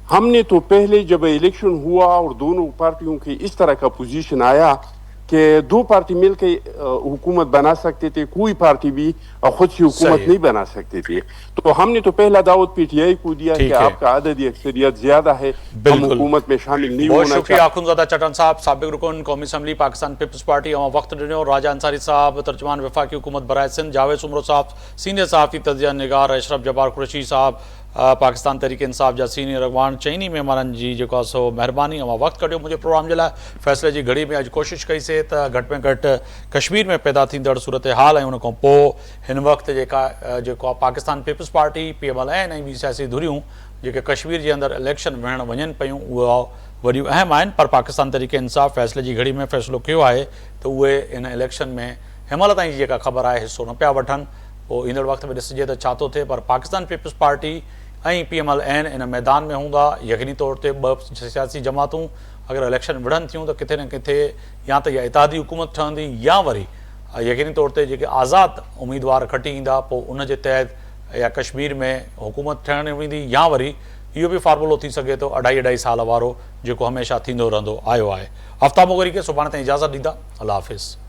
हमने तो पहले जब इलेक्शन हुआ और दोनों पार्टियों की इस तरह का पोजीशन आया کہ دو پارٹی مل کے حکومت بنا سکتے تھے, کوئی پارٹی بھی خود سے حکومت نہیں بنا سکتے تھے. تو ہم نے تو پہلا دعوت پی ٹی آئی کو دیا کہ آپ کا عددی اکثریت زیادہ ہے, ہم حکومت میں شامل نہیں بہت ہونا شکریہ چاہتے. اخونزادہ چٹن صاحب, سابق رکن قومی اسمبلی پاکستان پیپلز پارٹی. اما وقت ڈنو. راجہ انصاری صاحب, ترجمان وفاقی حکومت برائے سندھ. جاوید سمرو صاحب, سینئر صحافی تجزیہ نگار. اشرف جبار قریشی صاحب, پاکستان تحریک انصاف جا سینئر اگوان. چینی مہمانن جی جو ہے سو مہربانی. اما وقت کڈیو مجھے پروگرام کے لائے. فیصلے کی گھڑی میں اج کوشش کئی سے تو گھٹ میں گھٹ کشمیر میں پیدا تھیندڑ صورتحال ان کو پو ہن وقت جو پاکستان پیپلز پارٹی PMLN ऐं ॿी सियासी धुरियूं जेके कश्मीर जे अंदरि इलेक्शन विहण वञनि पियूं उहा वॾियूं अहम आहिनि. पर पाकिस्तान तहरीक इंसाफ़ फ़ैसिले जी घड़ी में फ़ैसिलो कयो आहे त उहे इन इलेक्शन में हिनमहिल ताईं जेका ख़बर आहे हिसो न पिया वठनि. पोइ ईंदड़ वक़्त में ॾिसिजे त छा थो थिए. पर पाकिस्तान पीपल्स पार्टी ऐं PMLN इन मैदान में हूंदा. यकीनी तौर ते ॿ सियासी जमातूं अगरि इलेक्शन विढ़नि थियूं त किथे न किथे या त इहा इतिहादी हुकूमत ठहंदी या वरी यकीनी तौर ते जेके आज़ाद उम्मीदवार खटी ईंदा पोइ उन जे तहत या कश्मीर में हुकूमत ठहण वेंदी या वरी इहो बि फार्मूलो थी सघे थो 2.5 साल वारो जेको हमेशह थींदो रहंदो आयो आहे. आफ्ताब मोगरी खे सुभाणे ताईं इजाज़त ॾींदा. अल्लाह हाफ़िज़.